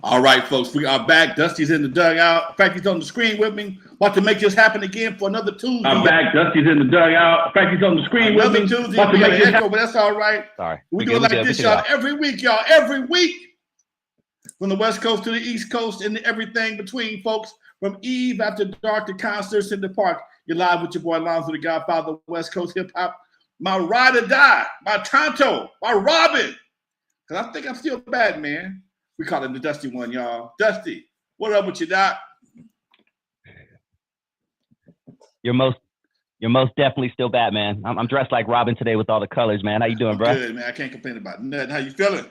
All right, folks, we are back. Dusty's in the dugout. In fact, he's on the screen with me. Want to make this happen again for another Tuesday. I'm back. Dusty's in the dugout. In fact, he's on the screen with me. Another Tuesday. Want to make this echo, but that's all right. Sorry. We do it like this, y'all. Every week, y'all. Every week. From the West Coast to the East Coast and everything between, folks. From Eve after dark to concerts in the park. You're live with your boy Lonzo, the Godfather of West Coast hip hop. My ride or die. My Tonto. My Robin. Because I think I'm still bad, man. We call him the Dusty one, y'all. Dusty, what up with you, Doc? You're most definitely still Batman. I'm dressed like Robin today with all the colors, man. How you doing, bro? Good, man. I can't complain about nothing. How you feeling?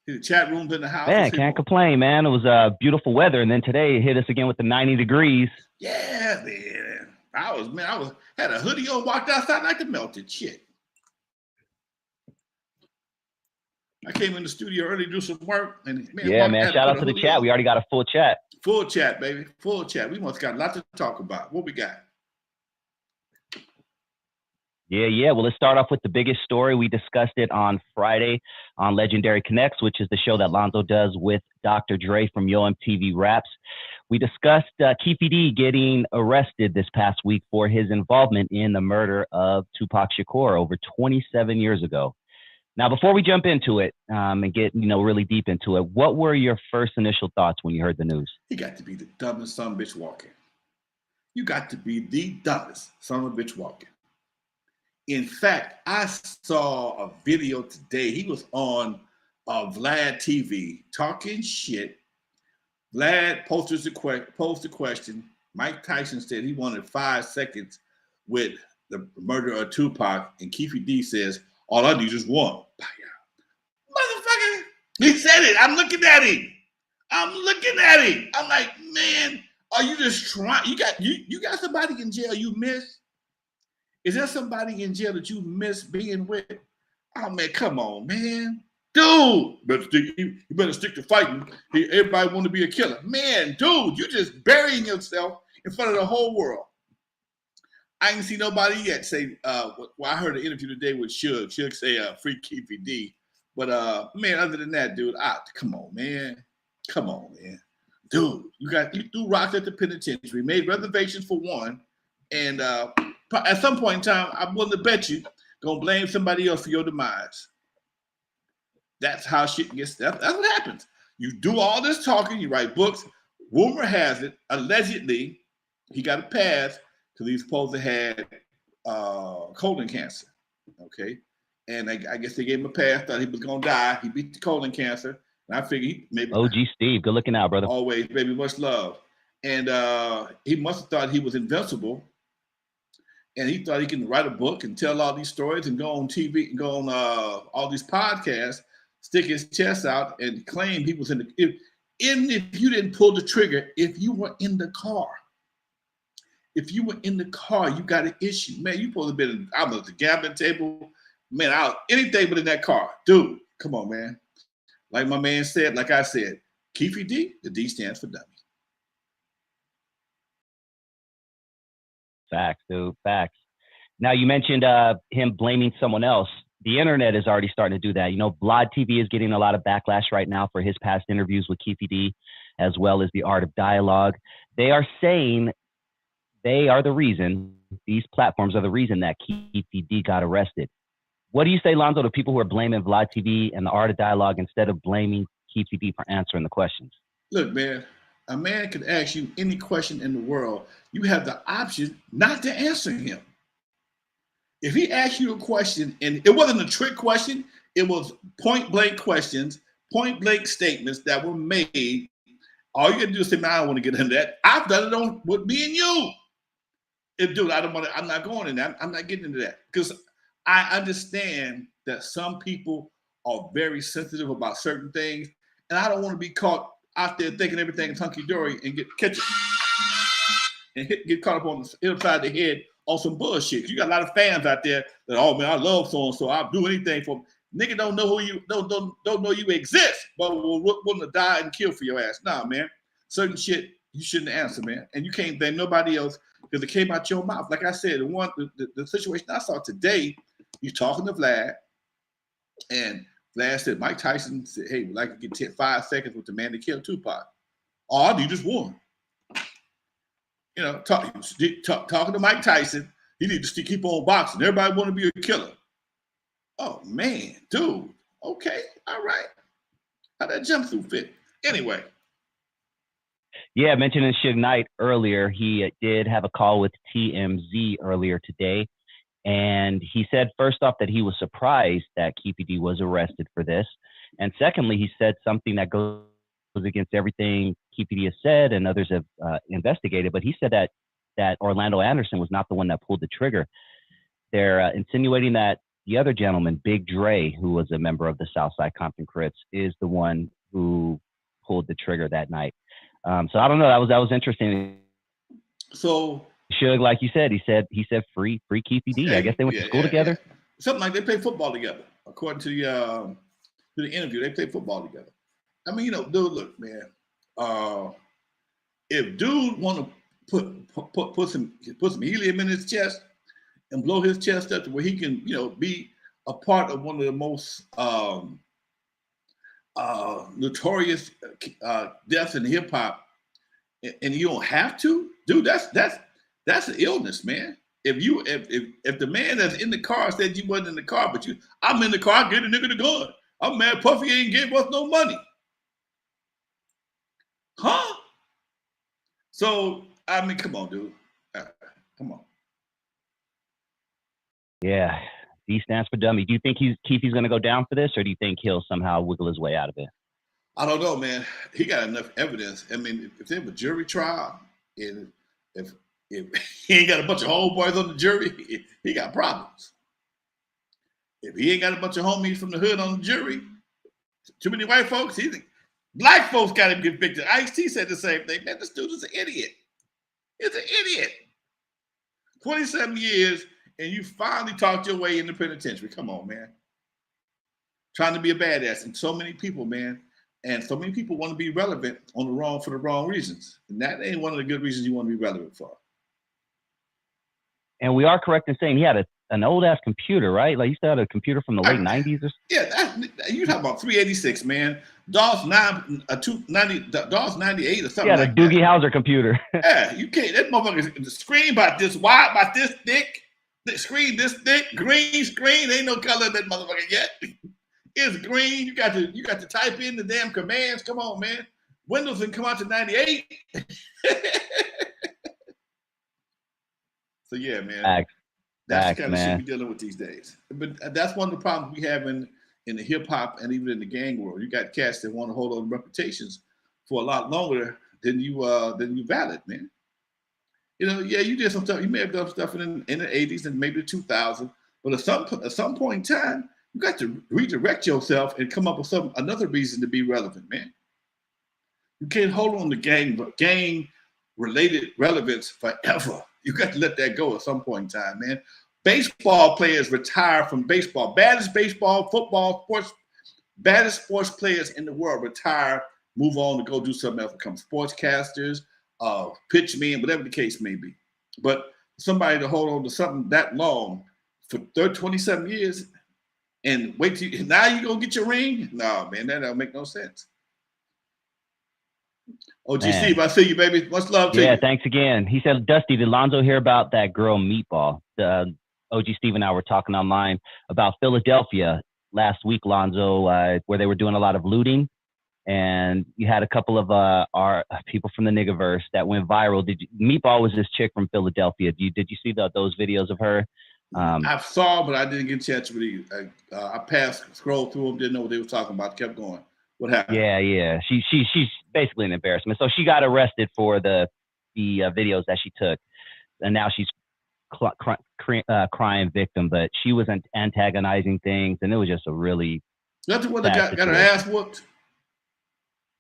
The chat room's in the house. Man, can't complain, man. It was beautiful weather, and then today it hit us again with the 90 degrees. Yeah, man. I had a hoodie on, walked outside like a melted shit. I came in the studio early to do some work. And man, shout out to the chat. We already got a full chat. Full chat, baby. Full chat. We must got a lot to talk about. What we got? Yeah. Well, let's start off with the biggest story. We discussed it on Friday on Legendary Connects, which is the show that Lonzo does with Dr. Dre from Yo MTV Raps. We discussed Keefe D getting arrested this past week for his involvement in the murder of Tupac Shakur over 27 years ago. Now, before we jump into it and get, really deep into it, what were your first initial thoughts when you heard the news? He got to be the dumbest son of a bitch walking. You got to be the dumbest son of a bitch walking. In fact, I saw a video today. He was on Vlad TV talking shit. Vlad posed the question. Mike Tyson said he wanted 5 seconds with the murder of Tupac, and Keefe D says, all I need is one. Motherfucker. He said it. I'm looking at him. I'm like, man, are you just trying? You got somebody in jail you miss? Is there somebody in jail that you miss being with? Oh, man, come on, man. Dude, you better stick to fighting. Everybody want to be a killer. Man, dude, you're just burying yourself in front of the whole world. I ain't seen nobody yet say, I heard an interview today with Suge. Suge say, free Keefe D. But, man, other than that, dude, come on, man. Dude, you threw rocks at the penitentiary, made reservations for one, and at some point in time, I'm willing to bet you going to blame somebody else for your demise. That's how shit gets, that's what happens. You do all this talking, you write books. Rumor has it, allegedly, he got a pass because he's supposed to have colon cancer, okay? And I guess they gave him a pass, thought he was going to die. He beat the colon cancer. And I figured maybe... OG Steve, good looking out, brother. Always, baby, much love. And he must have thought he was invincible. And he thought he can write a book and tell all these stories and go on TV and go on all these podcasts, stick his chest out and claim he was in the... If you didn't pull the trigger, if you were in the car, you got an issue. Man, you supposed to have been out at the gambling table. Man, anything but in that car. Dude, come on, man. Like my man said, like I said, Keefe D, the D stands for dummy. Facts, dude, facts. Now, you mentioned him blaming someone else. The internet is already starting to do that. Vlad TV is getting a lot of backlash right now for his past interviews with Keefe D, as well as the Art of Dialogue. They are saying they are the reason, these platforms are the reason that Keefe D got arrested. What do you say, Lonzo, to people who are blaming Vlad TV and the Art of Dialogue instead of blaming Keefe D for answering the questions? Look, man, a man can ask you any question in the world. You have the option not to answer him. If he asks you a question, and it wasn't a trick question, it was point-blank questions, point-blank statements that were made, all you got to do is say, man, I don't want to get into that. I've done it with me and you. Dude, I'm not going in that. I'm not getting into that because I understand that some people are very sensitive about certain things, and I don't want to be caught out there thinking everything is hunky-dory and get caught up on the inside the head on some bullshit. You got a lot of fans out there that, oh man, I love so-and-so, I'll do anything for them. Nigga don't know who you don't know you exist, but will willing to die and kill for your ass. Nah, man. Certain shit you shouldn't answer, man. And you can't blame nobody else because it came out your mouth. Like I said, the situation I saw today, you talking to Vlad, and Flash said, Mike Tyson said, hey, we'd like to get 5 seconds with the man that killed Tupac. All I need is one. You know, talking to Mike Tyson, he needs to keep on boxing. Everybody want to be a killer. Oh, man, dude. Okay, all right. How that jumpsuit fit? Anyway. Yeah, mentioning Suge Knight earlier, he did have a call with TMZ earlier today. And he said, first off, that he was surprised that Keefe D was arrested for this. And secondly, he said something that goes against everything Keefe D has said and others have investigated. But he said that Orlando Anderson was not the one that pulled the trigger. They're insinuating that the other gentleman, Big Dre, who was a member of the Southside Compton Crips, is the one who pulled the trigger that night. So I don't know. That was interesting. So Suge, like you said, he said free Keefe D. I guess they went to school together. Yeah. Something like they play football together. According to the interview, they play football together. I mean, you know, dude, look, man. If dude want to put some helium in his chest and blow his chest up to where he can, you know, be a part of one of the most notorious deaths in hip hop, and you don't have to, dude, that's an illness, man. If the man that's in the car said you wasn't in the car, but I'm in the car, get a nigga the gun. I'm mad Puffy ain't give us no money. Huh? So, I mean, come on, dude. Come on. Yeah. D stands for dummy. Do you think Keefe's going to go down for this, or do you think he'll somehow wiggle his way out of it? I don't know, man. He got enough evidence. I mean, if they have a jury trial, and if he ain't got a bunch of homeboys on the jury, he got problems. If he ain't got a bunch of homies from the hood on the jury, too many white folks, black folks got him convicted. Ice-T said the same thing. Man, this dude is an idiot. He's an idiot. 27 years, and you finally talked your way in the penitentiary. Come on, man. Trying to be a badass. And so many people, man, and so many people want to be relevant for the wrong reasons. And that ain't one of the good reasons you want to be relevant for. And we are correct in saying he had an old ass computer, right? Like, he still had a computer from the late 90s or something. Yeah, you talking about 386, man. DOS 98 or something. Yeah, the Doogie Howser computer. Yeah, you can't. That motherfucker, the screen about this wide, about this thick. The screen this thick, green screen. Ain't no color in that motherfucker yet. It's green. You got to type in the damn commands. Come on, man. Windows didn't come out to 98. So yeah, man. That's the kind of shit we're dealing with these days. But that's one of the problems we have in the hip hop and even in the gang world. You got cats that want to hold on to reputations for a lot longer than you valid, man. You know, yeah, you did some stuff. You may have done stuff in the 80s and maybe the 2000s, but at some point in time, you got to redirect yourself and come up with another reason to be relevant, man. You can't hold on to gang-related relevance forever. You got to let that go at some point in time, man. Baseball players retire from baseball. Baddest baseball, football, baddest sports players in the world retire, move on to go do something else, become sportscasters, pitchmen, whatever the case may be. But somebody to hold on to something that long for 27 years and wait till now you're going to get your ring? No, man, that don't make no sense. OG Steve, I see you, baby. Much love to you. Yeah, thanks again. He said, Dusty, did Lonzo hear about that girl Meatball? OG Steve and I were talking online about Philadelphia last week, Lonzo, where they were doing a lot of looting. And you had a couple of our people from the Niggaverse that went viral. Meatball was this chick from Philadelphia. Did you see those videos of her? I saw, but I didn't get a chance to read. I scrolled through them, didn't know what they were talking about, kept going. What happened? Yeah. She's basically an embarrassment. So she got arrested for the videos that she took, and now she's crying victim. But she was antagonizing things, and it was just a really. That's the one that got her ass whooped.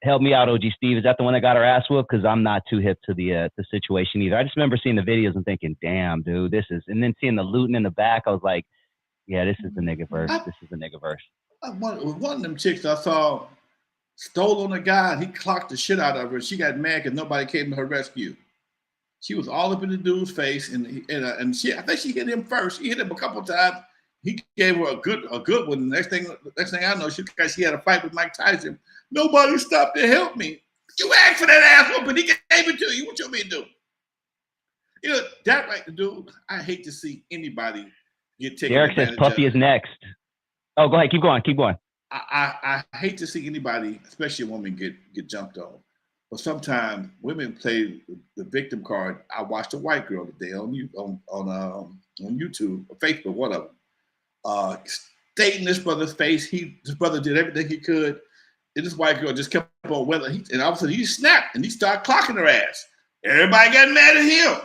Help me out, OG Steve. Is that the one that got her ass whooped? Because I'm not too hip to the situation either. I just remember seeing the videos and thinking, "Damn, dude, this is." And then seeing the looting in the back, I was like, "Yeah, this is the Niggaverse. This is the Niggaverse." One of them chicks I saw stole on a guy, and he clocked the shit out of her. She got mad because nobody came to her rescue. She was all up in the dude's face, and I think she hit him first. She hit him a couple of times. He gave her a good one. The next thing I know, she had a fight with Mike Tyson. Nobody stopped to help me. You asked for that ass whooping. He gave it to you. What you mean to do? You know, that right to do. I hate to see anybody get taken Derek says Puffy is next. Oh, go ahead. Keep going. I hate to see anybody, especially a woman, get jumped on. But sometimes women play the victim card. I watched a white girl today on YouTube or Facebook, whatever. Stating this brother's face. This brother did everything he could. And this white girl just kept on weathering. And all of a sudden he snapped and he started clocking her ass. Everybody got mad at him.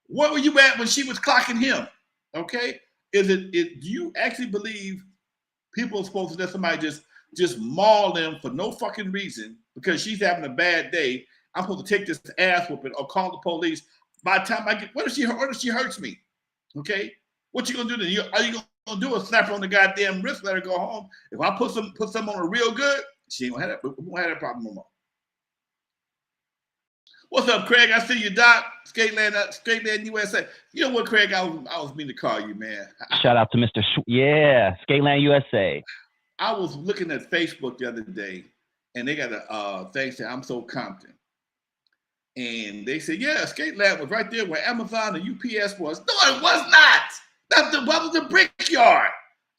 Where were you at when she was clocking him? Okay? Do you actually believe people are supposed to let somebody just maul them for no fucking reason because she's having a bad day? I'm supposed to take this ass whooping or call the police. By the time I get, what if she hurts me? Okay? What you gonna do then? Are you gonna do a slap her on the goddamn wrist, let her go home? If I put some on her real good, she ain't gonna have that. We won't have that problem no more. What's up, Craig? I see you, Doc. Skateland USA. You know what, Craig? I was meaning to call you, man. Shout out to Mr. Skateland USA. I was looking at Facebook the other day, and they got a thing saying I'm so Compton. And they said, yeah, Skateland was right there where Amazon and UPS was. No, it was not. That was the Brickyard.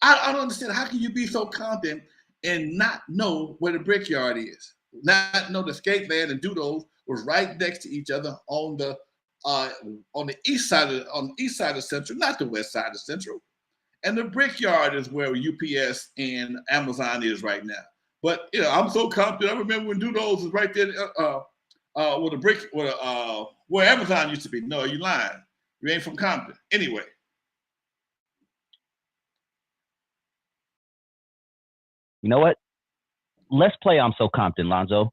I don't understand. How can you be so Compton and not know where the Brickyard is? Not know the Skateland and Doodles was right next to each other on the east side of Central, not the west side of Central. And the Brickyard is where UPS and Amazon is right now. But you know, I'm so Compton. I remember when Doodles was right there where Amazon used to be. No, you lying. You ain't from Compton. Anyway. You know what? Let's play I'm So Compton, Lonzo.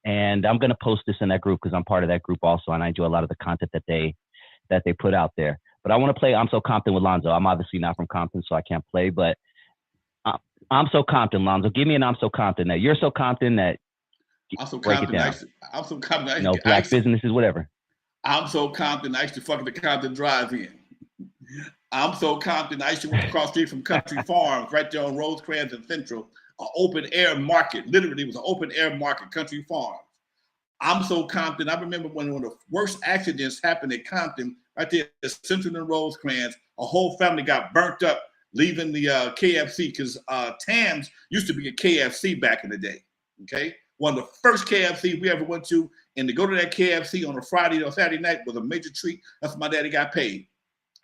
And I'm going to post this in that group because I'm part of that group also, and I enjoy a lot of the content that they put out there. But I want to play I'm So Compton with Lonzo. I'm obviously not from Compton, so I can't play, but I'm So Compton, Lonzo. Give me an I'm So Compton that you're so Compton that I'm so break Compton. it down. I'm so Compton. You know, black businesses, whatever. I'm so Compton. I used to fucking the Compton Drive-In. I'm so Compton. I used to walk across the street from Country Farms right there on Rosecrans and Central. An open air market. Literally, it was an open air market, Country Farms. I'm so Compton. I remember when one of the worst accidents happened at Compton, right there at Central and Rosecrans. A whole family got burnt up leaving the KFC because Tam's used to be a KFC back in the day. Okay, one of the first KFC we ever went to, and to go to that KFC on a Friday or Saturday night was a major treat. That's what my daddy got paid.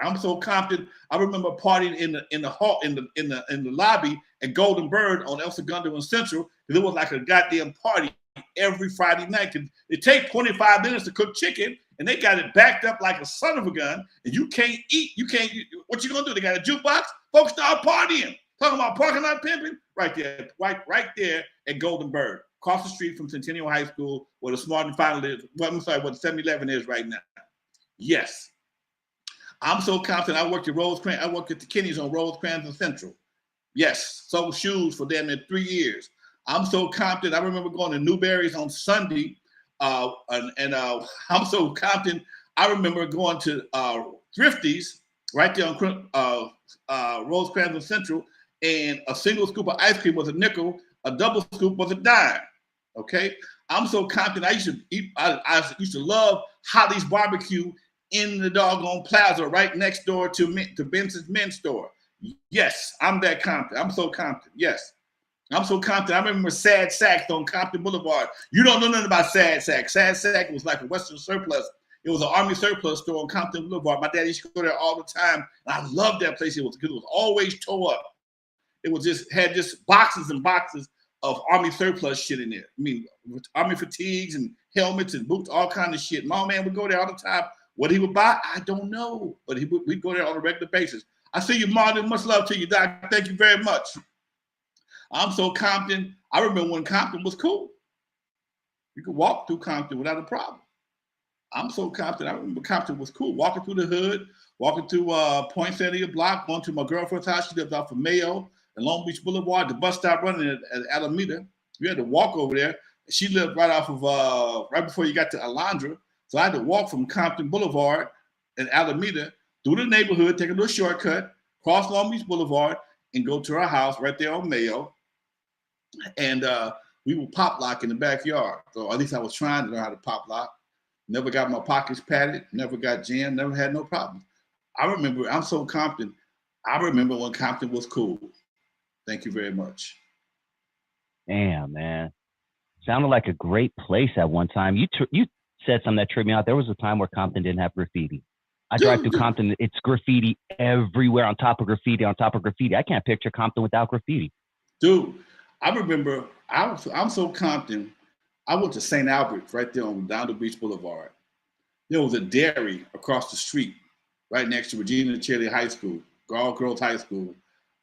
I'm so Compton. I remember partying in the lobby at Golden Bird on El Segundo and Central. It was like a goddamn party every Friday night. It take 25 minutes to cook chicken, and they got it backed up like a son of a gun. And you can't eat. What you gonna do? They got a jukebox. Folks start partying. Talking about parking lot pimping. Right there at Golden Bird, across the street from Centennial High School, where the Smart and Final is. Well, I'm sorry, what the 7-Eleven is right now. Yes. I'm so Compton. I worked at Rosecrans. I worked at the Kenny's on Rosecrans and Central. Yes, sold shoes for them in 3 years. I'm so Compton. I remember going to Newberry's on Sunday, and I'm so Compton. I remember going to Thrifty's right there on Rosecrans and Central, and a single scoop of ice cream was a nickel, a double scoop was a dime. Okay, I'm so Compton. I used to love Holly's Barbecue in the doggone plaza right next door to Benson's Men's Store. Yes, I'm that Compton. I'm so Compton. Yes, I'm so Compton. I remember Sad Sacks on Compton Boulevard. You don't know nothing about Sad Sacks. Sad Sack was like a Western surplus. It was an Army surplus store on Compton Boulevard. My dad used to go there all the time. And I loved that place. It was always tore up. It was had boxes and boxes of Army surplus shit in there. I mean, Army fatigues and helmets and boots, all kind of shit. My man would go there all the time. What he would buy, I don't know. But we'd go there on a regular basis. I see you, Martin. Much love to you, Doc. Thank you very much. I'm so Compton. I remember when Compton was cool. You could walk through Compton without a problem. I'm so Compton. I remember Compton was cool. Walking through the hood, walking through Poinsettia Block, going to my girlfriend's house. She lived off of Mayo and Long Beach Boulevard. The bus stop running at Alameda. You had to walk over there. She lived right off of, right before you got to Alondra. So I had to walk from Compton Boulevard and Alameda through the neighborhood, take a little shortcut, cross Long Beach Boulevard, and go to her house right there on Mayo. And we would pop lock in the backyard. So at least I was trying to learn how to pop lock. Never got my pockets padded, never got jammed, never had no problems. I remember, I'm so Compton. I remember when Compton was cool. Thank you very much. Damn, man. Sounded like a great place at one time. You said something that tripped me out. There was a time where Compton didn't have graffiti. I drive through Compton. It's graffiti everywhere, on top of graffiti, on top of graffiti. I can't picture Compton without graffiti. Dude, I remember, I'm so Compton. I went to St. Albert right there on down the Beach Boulevard. There was a dairy across the street, right next to Regina Cherry High School, all girls high school.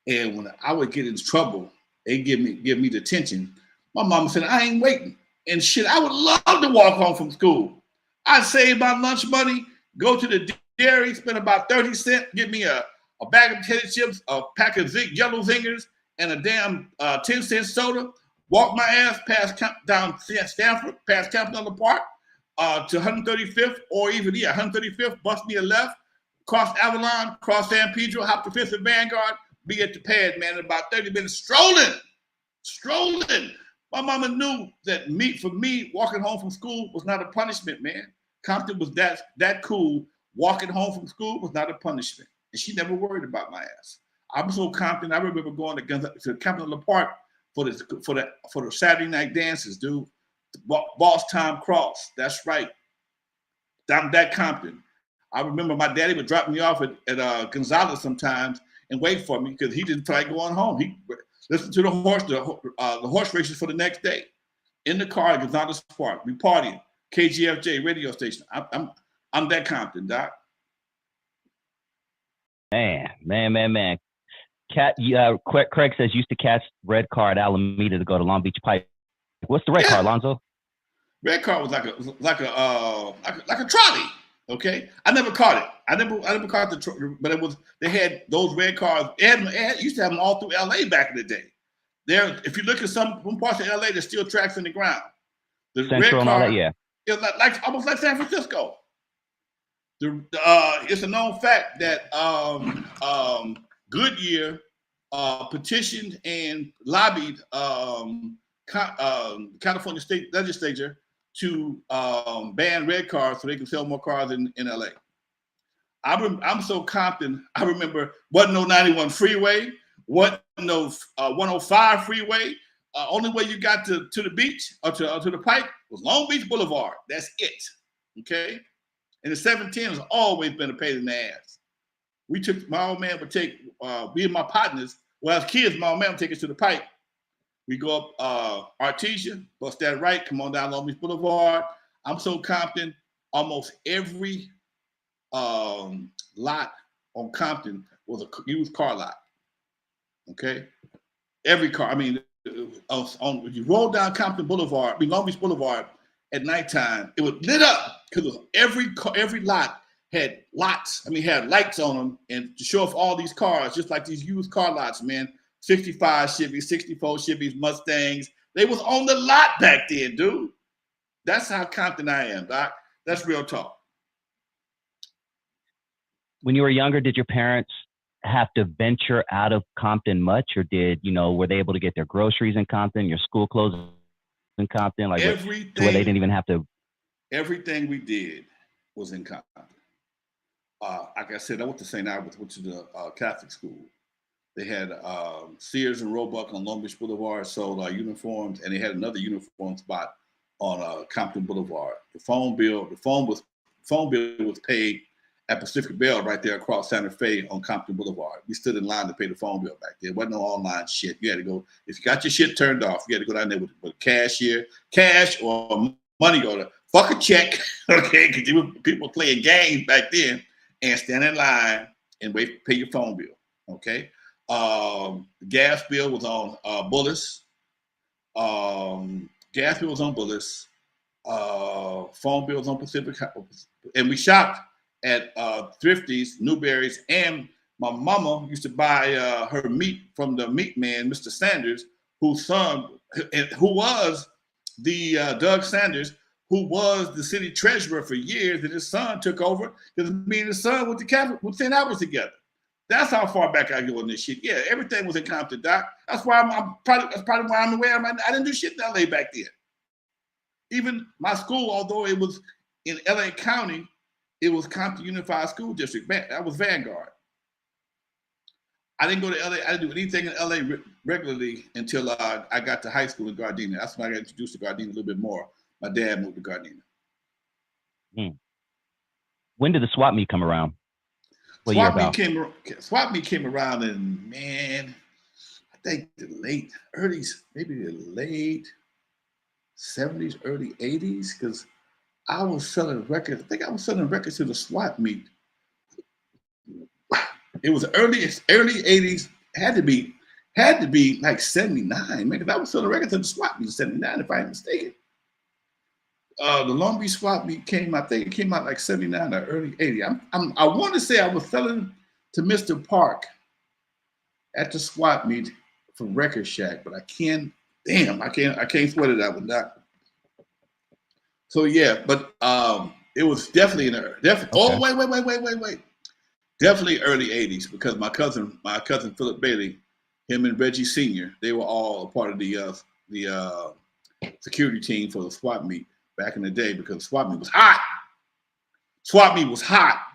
And when I would get in trouble, they give me detention. My mama said, I ain't waiting. And shit, I would love to walk home from school. I'd save my lunch money, go to the dairy, spend about 30 cents, get me a bag of potato chips, a pack of yellow zingers, and a damn 10-cent soda. Walk my ass down Stanford, past Campanella Park, to 135th, or even 135th, bust me a left, cross Avalon, cross San Pedro, hop to 5th and Vanguard, be at the pad, man, in about 30 minutes, strolling. My mama knew that for me, walking home from school was not a punishment, man. Compton was that cool. Walking home from school was not a punishment. And she never worried about my ass. I was so Compton. I remember going to Campanella Park for the Saturday night dances, dude. Boss Time Cross. That's right. That Compton. I remember my daddy would drop me off at Gonzales sometimes and wait for me because he didn't feel like going home. He listened to the horse races for the next day. In the car at Gonzales Park. We partying. KGFJ radio station. I'm that Compton, Doc. Man. Craig says used to catch red car at Alameda to go to Long Beach Pike. What's the red car, Lonzo? Red car was like a trolley. Okay, I never caught it. I never caught the trolley, but they had those red cars. It used to have them all through LA back in the day. There, if you look at some parts of LA, there's still tracks in the ground. The Central red car, and all that, yeah. It's like almost like San Francisco. It's a known fact that Goodyear petitioned and lobbied California State Legislature to ban red cars so they can sell more cars in LA. I'm so Compton. I remember wasn't no 91 freeway, wasn't no 105 freeway. Only way you got to the beach or to the Pike was Long Beach Boulevard. That's it. Okay. And the 710 has always been a pain in the ass. My old man would take, me and my partners, well, as kids, my old man would take us to the Pike. We go up Artesia, bust that right, come on down Long Beach Boulevard. I'm so Compton. Almost every lot on Compton was a used car lot. Okay? Every car. I mean, if you roll down Compton Boulevard, Long Beach Boulevard at nighttime, it was lit up because every lot had lots. I mean, had lights on them, and to show off all these cars, just like these used car lots, man. 65 Chevys, 64 Chevys, Mustangs. They was on the lot back then, dude. That's how Compton I am, Doc. That's real talk. When you were younger, did your parents have to venture out of Compton much, or were they able to get their groceries in Compton, your school clothes in Compton, like everything, where they didn't even have to? Everything we did was in Compton. Like I said, I went to St. Albert, went to the Catholic school. They had Sears and Roebuck on Long Beach Boulevard, sold uniforms, and they had another uniform spot on Compton Boulevard. The phone bill was paid at Pacific Bell right there across Santa Fe on Compton Boulevard. We stood in line to pay the phone bill back there. There wasn't no online shit. You had to go, if you got your shit turned off, you had to go down there with cash or money order. Fuck a check, okay? Because people playing games back then and stand in line and wait to pay your phone bill, okay? The gas bill was on Bullis. Gas bill was on Bullis. Phone bill was on Pacific. And we shopped at Thrifty's, Newberry's, and my mama used to buy her meat from the meat man, Mr. Sanders, who was the Doug Sanders, who was the city treasurer for years, and his son took over because me and his son went to St. Albert together. That's how far back I go in this shit. Yeah, everything was in Compton, Doc. That's why that's probably why I'm the way I'm. I didn't do shit in LA back then. Even my school, although it was in LA County, it was Compton Unified School District. That was Vanguard. I didn't go to LA. I didn't do anything in LA regularly until I got to high school in Gardena. That's when I got introduced to Gardena a little bit more. My dad moved to Gardena. When did the swap meet come around? Swap meet came around in, man, I think the late 70s, early 80s, because I was selling records. I think I was selling records to the swap meet. It was early 80s. Had to be like 79, man, because I was selling records to the swap meet in 79, if I'm mistaken. The Long Beach swap meet came out like 79 or early 80. I want to say I was selling to Mr. Park at the swap meet from Record Shack, but I can't sweat it out with that. So yeah, but it was definitely okay. Oh, wait. Definitely early 80s, because my cousin Philip Bailey, him and Reggie Sr., they were all a part of the security team for the swap meet back in the day, because swap meet was hot. Swap meet was hot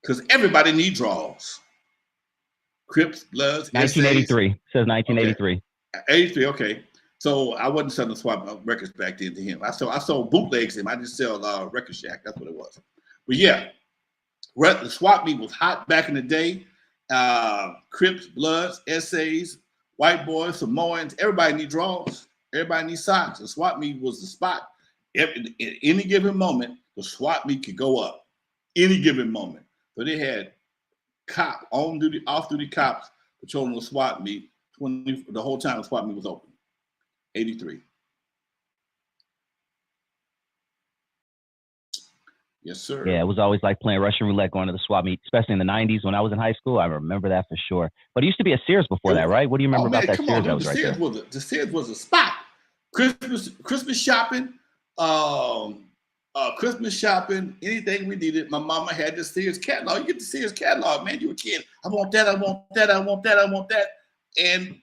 because everybody need draws. Crips, Bloods, 1983. Essays. Says 1983. Okay. 83, okay. So I wasn't selling swap records back then to him. I sold bootlegs to him. I didn't sell Record Shack. That's what it was. But yeah, the swap meet was hot back in the day. Crips, Bloods, Essays, White Boys, Samoans, everybody need draws. Everybody needs socks. The swap meet was the spot. At any given moment, the swap meet could go up. Any given moment. So they had on duty, off duty cops patrolling the swap meet the whole time the swap meet was open. 83. Yes, sir. Yeah, it was always like playing Russian roulette going to the swap meet, especially in the 90s when I was in high school. I remember that for sure. But it used to be a Sears before that, right? What do you remember about that Sears that was right there? The Sears was a spot. Christmas shopping, anything we needed. My mama had the Sears catalog. You get the Sears catalog, man. You a kid. I want that. And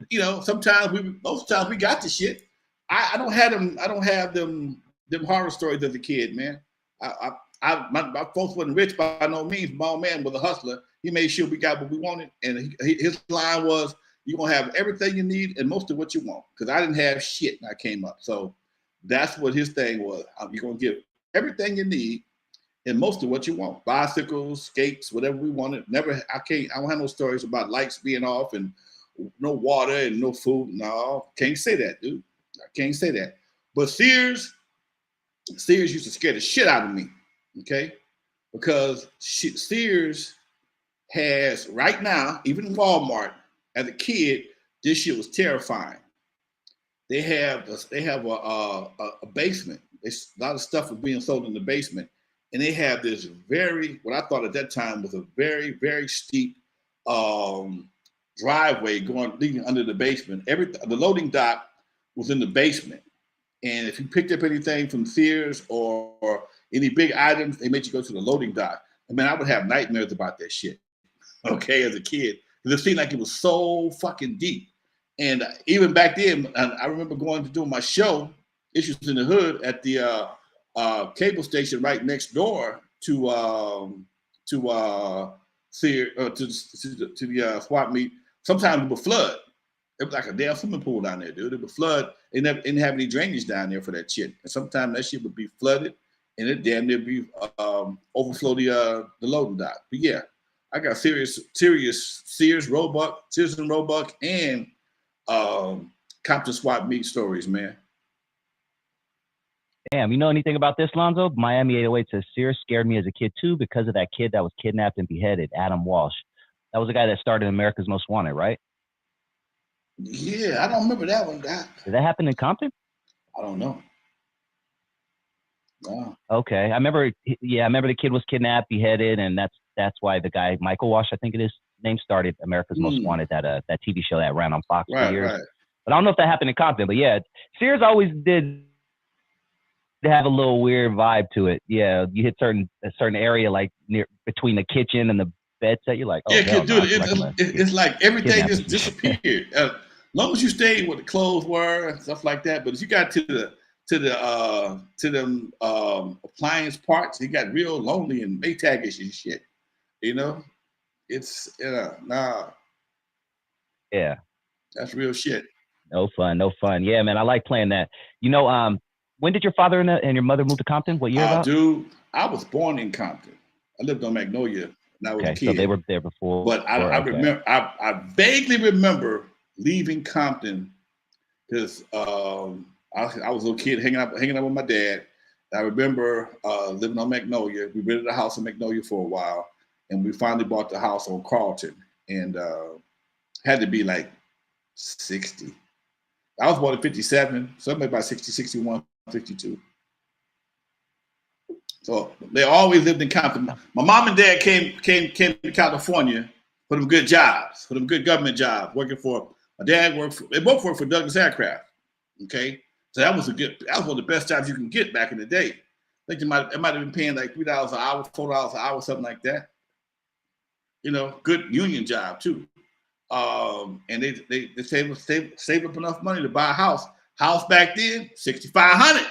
most times we got the shit. I don't have them horror stories as a kid, man. My folks wasn't rich by no means. My old man was a hustler. He made sure we got what we wanted, and his line was, "You're gonna have everything you need and most of what you want." Because I didn't have shit when I came up, so that's what his thing was. You're gonna give everything you need and most of what you want. Bicycles, skates, whatever we wanted. I don't have no stories about lights being off and no water and no food. No, can't say that, dude. I can't say that. But Sears used to scare the shit out of me, okay? Because Sears has, right now, even in Walmart, as a kid, this shit was terrifying. They have a basement. A lot of stuff was being sold in the basement. And they have this what I thought at that time was a very, very steep driveway leading under the basement. The loading dock was in the basement. And if you picked up anything from Sears or any big items, they made you go to the loading dock. I mean, I would have nightmares about that shit, okay, as a kid. Because it seemed like it was so fucking deep. And even back then, I remember going to do my show, Issues in the Hood, at the cable station right next door to Sears, to the swap meet. Sometimes it would flood. It was like a damn swimming pool down there, dude. It would flood. They didn't have any drainage down there for that shit. And sometimes that shit would be flooded, and it damn near be overflow the loading dock. But yeah, I got serious Sears and Roebuck, and Compton swap meet stories, man. Damn, you know anything about this, Lonzo? Miami 808 says Sears scared me as a kid too because of that kid that was kidnapped and beheaded, Adam Walsh. That was the guy that started America's Most Wanted, right? Yeah, I don't remember that one. Did that happen in Compton? I don't know. Wow. Okay, I remember the kid was kidnapped, beheaded, and that's why the guy Michael Walsh, I think it is, name started America's Most Wanted, that TV show that ran on Fox for years. Right. But I don't know if that happened in Compton. But yeah, Sears always did have a little weird vibe to it. Yeah, you hit a certain area like near between the kitchen and the bed set. You're like, oh, Yeah, hell dude, no, I feel like I'm gonna it's like everything kidnap just this shit. disappeared. As long as you stayed where the clothes were and stuff like that. But if you got to them appliance parts, you got real lonely and Maytagish and shit. You know, it's nah, Yeah, that's real shit. no fun, no fun. Yeah, man, I like playing that. You know, when did your father and your mother move to Compton? What year about? Dude, I was born in Compton. I lived on Magnolia when I was a Okay, so they kid. were there before. But I Okay. remember, I vaguely remember leaving Compton because I was a little kid hanging out with my dad. I remember living on Magnolia. We rented a house in Magnolia for a while, and we finally bought the house on Carlton, and had to be like 60. I was born in 57, so maybe about 60, 61, 52. So they always lived in Compton. My mom and dad came to California for them good jobs, for them good government jobs, working for. My dad they both worked for Douglas Aircraft. Okay, so that was one of the best jobs you can get back in the day. I think it might have been paying like $3 an hour, $4 an hour, something like that. You know, good union job too. And they saved up enough money to buy a house. House back then, $6,500.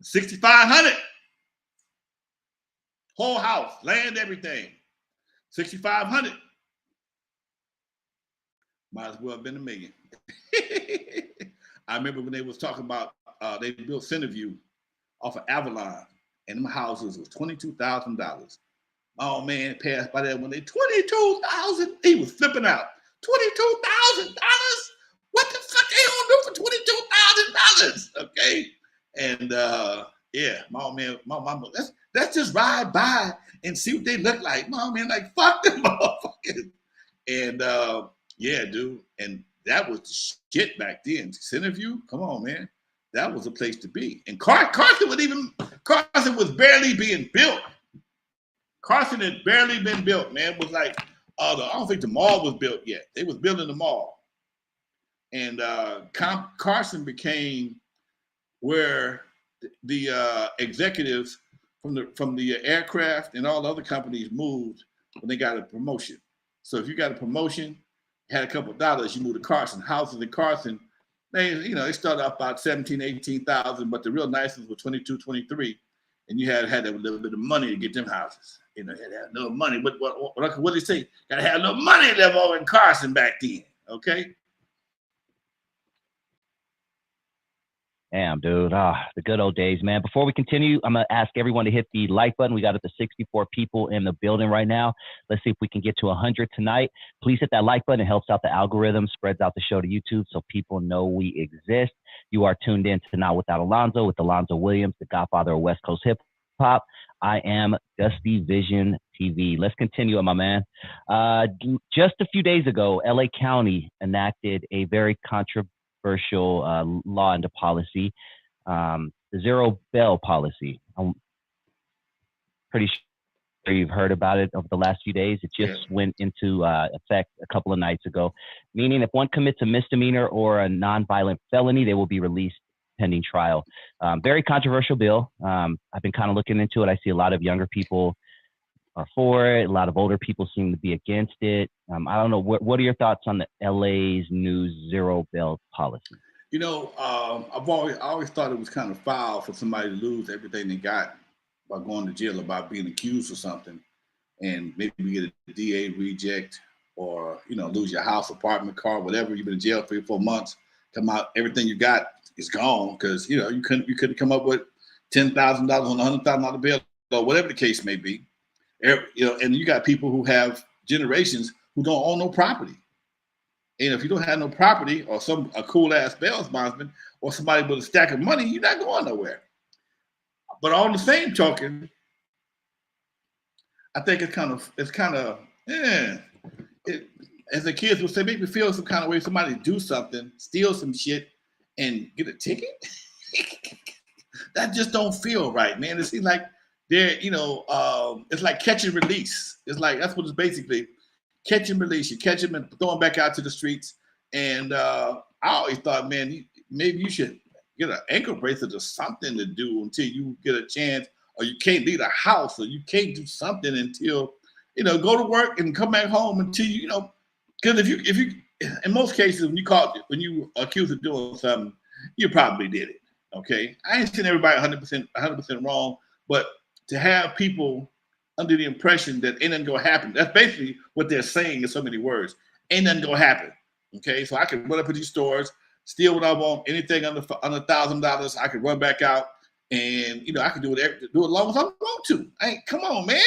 $6,500. Whole house, land, everything. $6,500. Might as well have been $1 million. I remember when they was talking about they built Centerview off of Avalon, and them houses was $22,000. Oh man, passed by that when they $22,000. He was flipping out. $22,000. What the fuck they gonna do for $22,000? Okay, and yeah, my mama, let's just ride by and see what they look like. My man, like fuck them motherfuckers. And yeah, dude, and that was the shit back then. Centerview, come on, man, that was a place to be. And Carson was barely being built. Carson had barely been built, man. It was like I don't think the mall was built yet. They was building the mall, and Carson became where the executives from the aircraft and all the other companies moved when they got a promotion. So if you got a promotion, had a couple of dollars, you moved to Carson. Houses in Carson, they started off about 17, 18,000, but the real nice ones were 22, 23. And you had a little bit of money to get them houses. You know, had to have a little money. What did they say? Got to have a little money left over in Carson back then. Okay. Damn, dude. The good old days, man. Before we continue, I'm going to ask everyone to hit the like button. We got up to 64 people in the building right now. Let's see if we can get to 100 tonight. Please hit that like button. It helps out the algorithm, spreads out the show to YouTube so people know we exist. You are tuned in to Not Without Alonzo with Alonzo Williams, the godfather of West Coast hip hop. I am Dusty Vision TV. Let's continue, my man. Just a few days ago, LA County enacted a very controversial law and policy, the zero bail policy. I'm pretty sure you've heard about it over the last few days. It just went into effect a couple of nights ago, meaning if one commits a misdemeanor or a nonviolent felony, they will be released pending trial. Very controversial bill. I've been kind of looking into it. I see a lot of younger people are for it. A lot of older people seem to be against it. I don't know. What are your thoughts on the LA's new zero bail policy? You know, I always thought it was kind of foul for somebody to lose everything they got by going to jail or by being accused of something, and maybe get a DA reject or lose your house, apartment, car, whatever. You've been in jail 3 or 4 months. Come out, everything you got is gone because you couldn't come up with $10,000 on $100,000 bill or whatever the case may be. And you got people who have generations who don't own no property. And if you don't have no property or a cool ass bail bondsman or somebody with a stack of money, you're not going nowhere. But on the same token, I think it's kind of as the kids would say, make me feel some kind of way. Somebody do something, steal some shit, and get a ticket. That just don't feel right, man. It seems like it's like catch and release. It's like that's what it's basically. Catch and release. You catch them and throw them back out to the streets. And I always thought, man, maybe you should get an ankle bracelet or something to do until you get a chance or you can't leave the house, or you can't do something until, go to work and come back home until because if you, in most cases, when you accused of doing something, you probably did it. Okay, I ain't saying everybody 100% wrong, but to have people under the impression that ain't nothing gonna happen, that's basically what they're saying in so many words. Ain't nothing gonna happen. Okay, so I can run up at these stores, steal what I want, anything under $1,000, I can run back out, and I can do it as long as I want to. Come on, man.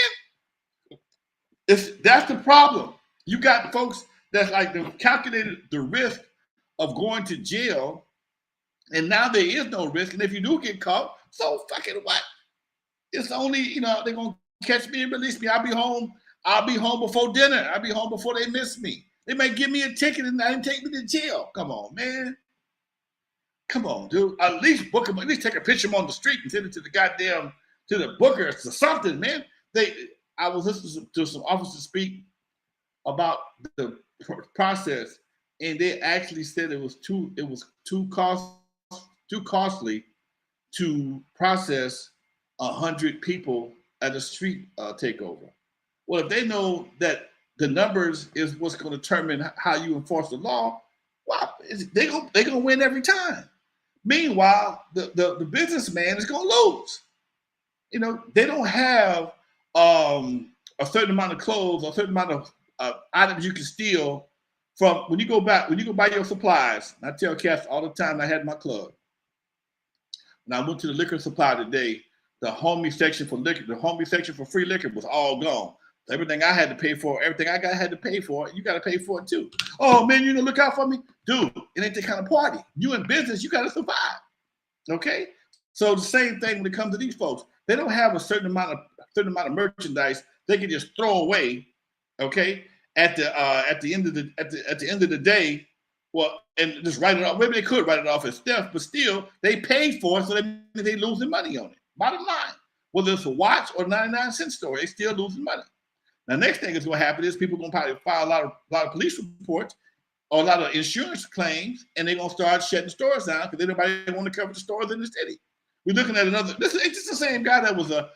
That's the problem. You got folks that's like they've calculated the risk of going to jail, and now there is no risk. And if you do get caught, so fucking what? It's only, they're gonna catch me and release me. I'll be home before dinner. I'll be home before they miss me. They may give me a ticket and then take me to jail. Come on, man. Come on, dude. At least book them. At least take a picture of them on the street and send it to the booker or something, man. I was listening to some officers speak about the process, and they actually said it was too costly to process 100 people at a street takeover. Well, if they know that the numbers is what's going to determine how you enforce the law, well, they're gonna win every time. Meanwhile, the businessman is going to lose. They don't have a certain amount of clothes, a certain amount of items you can steal from when you go buy your supplies. I tell cats all the time I had in my club. When I went to the liquor supply today, the homie section for liquor, the homie section for free liquor was all gone. Everything I had to pay for, everything I had to pay for, you got to pay for it too. Oh man, you gonna look out for me? Dude, it ain't that kind of party. You in business, you got to survive. Okay? So the same thing when it comes to these folks. They don't have a certain amount of merchandise they can just throw away, okay? At the end of the day, well, and just write it off. Maybe they could write it off as theft, but still they paid for it, so they losing money on it. Bottom line, whether it's a watch or 99-cent store, they still losing money. Now, next thing is going to happen is people are going to probably file a lot of police reports or a lot of insurance claims, and they're going to start shutting stores down because nobody want to cover the stores in the city. We're looking at another. This is the same guy that was the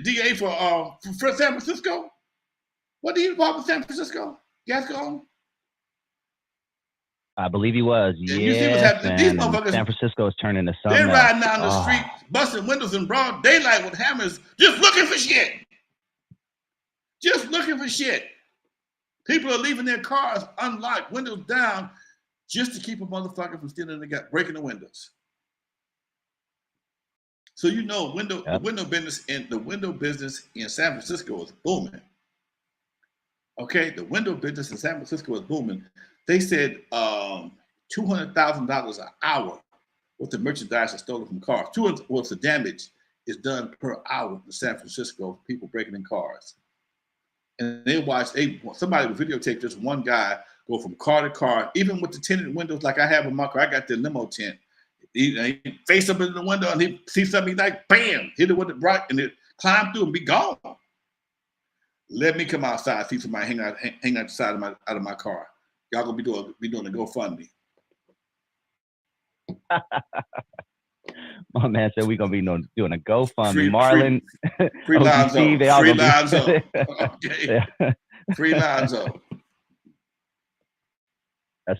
DA for San Francisco. What did he involve in San Francisco? Gascon? I believe he was. You see what's happening? These motherfuckers, San Francisco is turning to something. They're riding down the street, busting windows in broad daylight with hammers, just looking for shit. Just looking for shit. People are leaving their cars unlocked, windows down, just to keep a motherfucker from stealing breaking the windows. So the window business in San Francisco is booming. Okay, the window business in San Francisco is booming. They said $200,000 an hour with the merchandise that's stolen from cars. What's the damage is done per hour in San Francisco, people breaking in cars. And somebody would videotape just one guy go from car to car, even with the tinted windows like I have in my car. I got the limo tent. He face up in the window and he sees something, he's like, bam, hit it with the bright, and it climb through and be gone. Let me come outside, see somebody hang out the side of my car. Y'all gonna be doing a GoFundMe. My man said we're gonna be doing a GoFundMe. Marlon, free Lonzo, free Lonzo. Okay, yeah. Free Lonzo. That's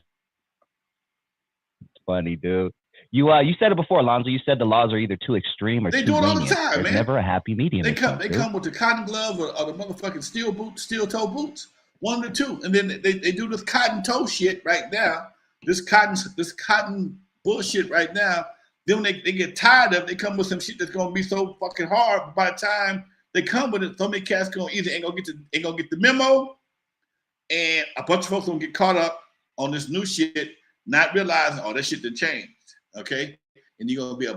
funny, dude. You said it before, Lonzo. You said the laws are either too extreme or they too do it all lenient. the time, There's man. never a happy medium. They come with the cotton glove or the motherfucking steel toe boots. One or two, and then they do this cotton toe shit right now. This cotton bullshit right now. Then when they get tired of it, they come with some shit that's gonna be so fucking hard. By the time they come with it, so many cats ain't gonna get the memo, and a bunch of folks gonna get caught up on this new shit, not realizing that shit done changed. Okay, and it's gonna be a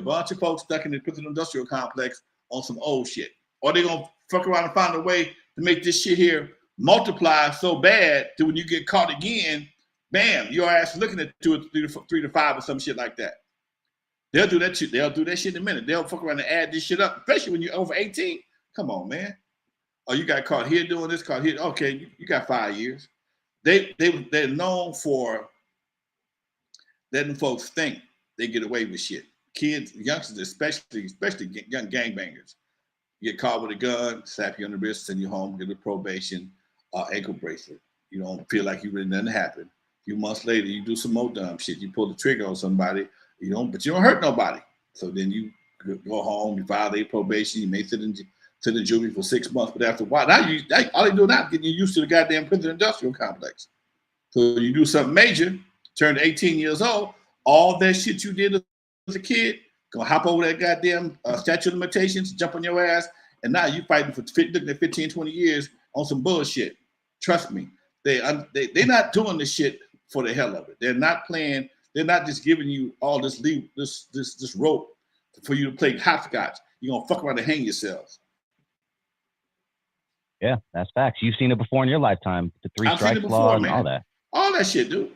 bunch of folks stuck in the prison industrial complex on some old shit, or they gonna fuck around and find a way to make this shit here multiply so bad that when you get caught again, bam, your ass looking at 3 to 5 or some shit like that. They'll do that shit. They'll do that shit in a minute. They'll fuck around and add this shit up, especially when you're over 18. Come on, man. Oh, you got caught here doing this, caught here. Okay, you got 5 years. They're known for letting folks think they get away with shit. Kids, youngsters, especially young gangbangers, get caught with a gun, slap you on the wrist, send you home, get a probation, ankle bracelet. You don't feel like you really nothing happened. A few months later, you do some more dumb shit. You pull the trigger on somebody, but you don't hurt nobody. So then you go home, you violate probation, you may sit in the jury for 6 months, but after a while, all they do now is getting you used to the goddamn prison industrial complex. So you do something major, turn 18 years old, all that shit you did as a kid, gonna hop over that goddamn statute of limitations, jump on your ass, and now you fighting for looking at 15, 20 years on some bullshit. Trust me, they're not doing this shit for the hell of it. They're not playing. They're not just giving you all this rope for you to play hopscotch. You're gonna fuck around and hang yourselves. Yeah, that's facts. You've seen it before in your lifetime. The 3 strikes law and all that. All that shit, dude.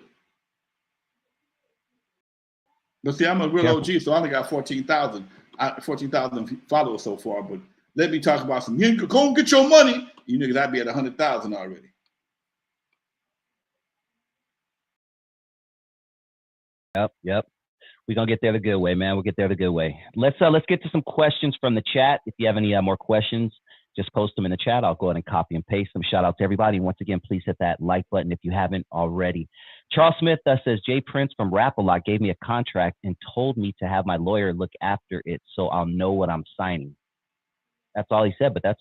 But see, I'm a real OG, so I only got 14,000 followers so far. But let me talk about some. You go and get your money. You niggas, I'd be at 100,000 already. Yep. We're gonna get there the good way, man. We'll get there the good way. Let's get to some questions from the chat. If you have any more questions, just post them in the chat. I'll go ahead and copy and paste them. Shout out to everybody. Once again, please hit that like button if you haven't already. Charles Smith says, Jay Prince from Rap-A-Lot gave me a contract and told me to have my lawyer look after it so I'll know what I'm signing. That's all he said, but that's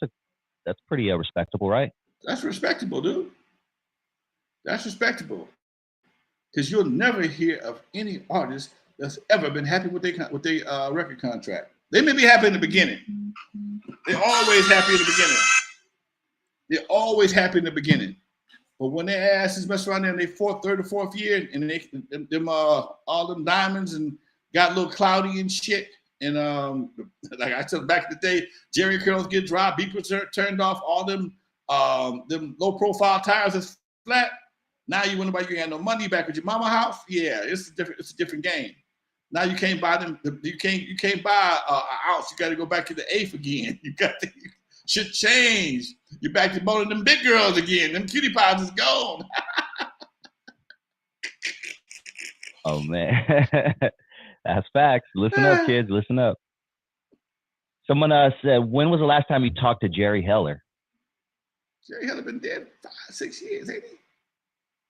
pretty respectable, right? That's respectable, dude. That's respectable. Because you'll never hear of any artist that's ever been happy with their record contract. They may be happy in the beginning. They're always happy in the beginning. They're always happy in the beginning. But when their asses mess around there in their third or fourth year, and all them diamonds and got a little cloudy and shit, and like I said back in the day, Jerry curls get dry, beepers turned off, all them low profile tires is flat. Now you wonder why you ain't no money back at your mama house. Yeah, it's a different game. Now you can't buy them. You can't buy an ounce. You got to go back to the eighth again. You got to shit change. You're back to boning them big girls again. Them cutie pies is gone. Oh man, that's facts. Listen up, kids. Listen up. Someone said, when was the last time you talked to Jerry Heller? Jerry Heller been dead 5-6 years, ain't he?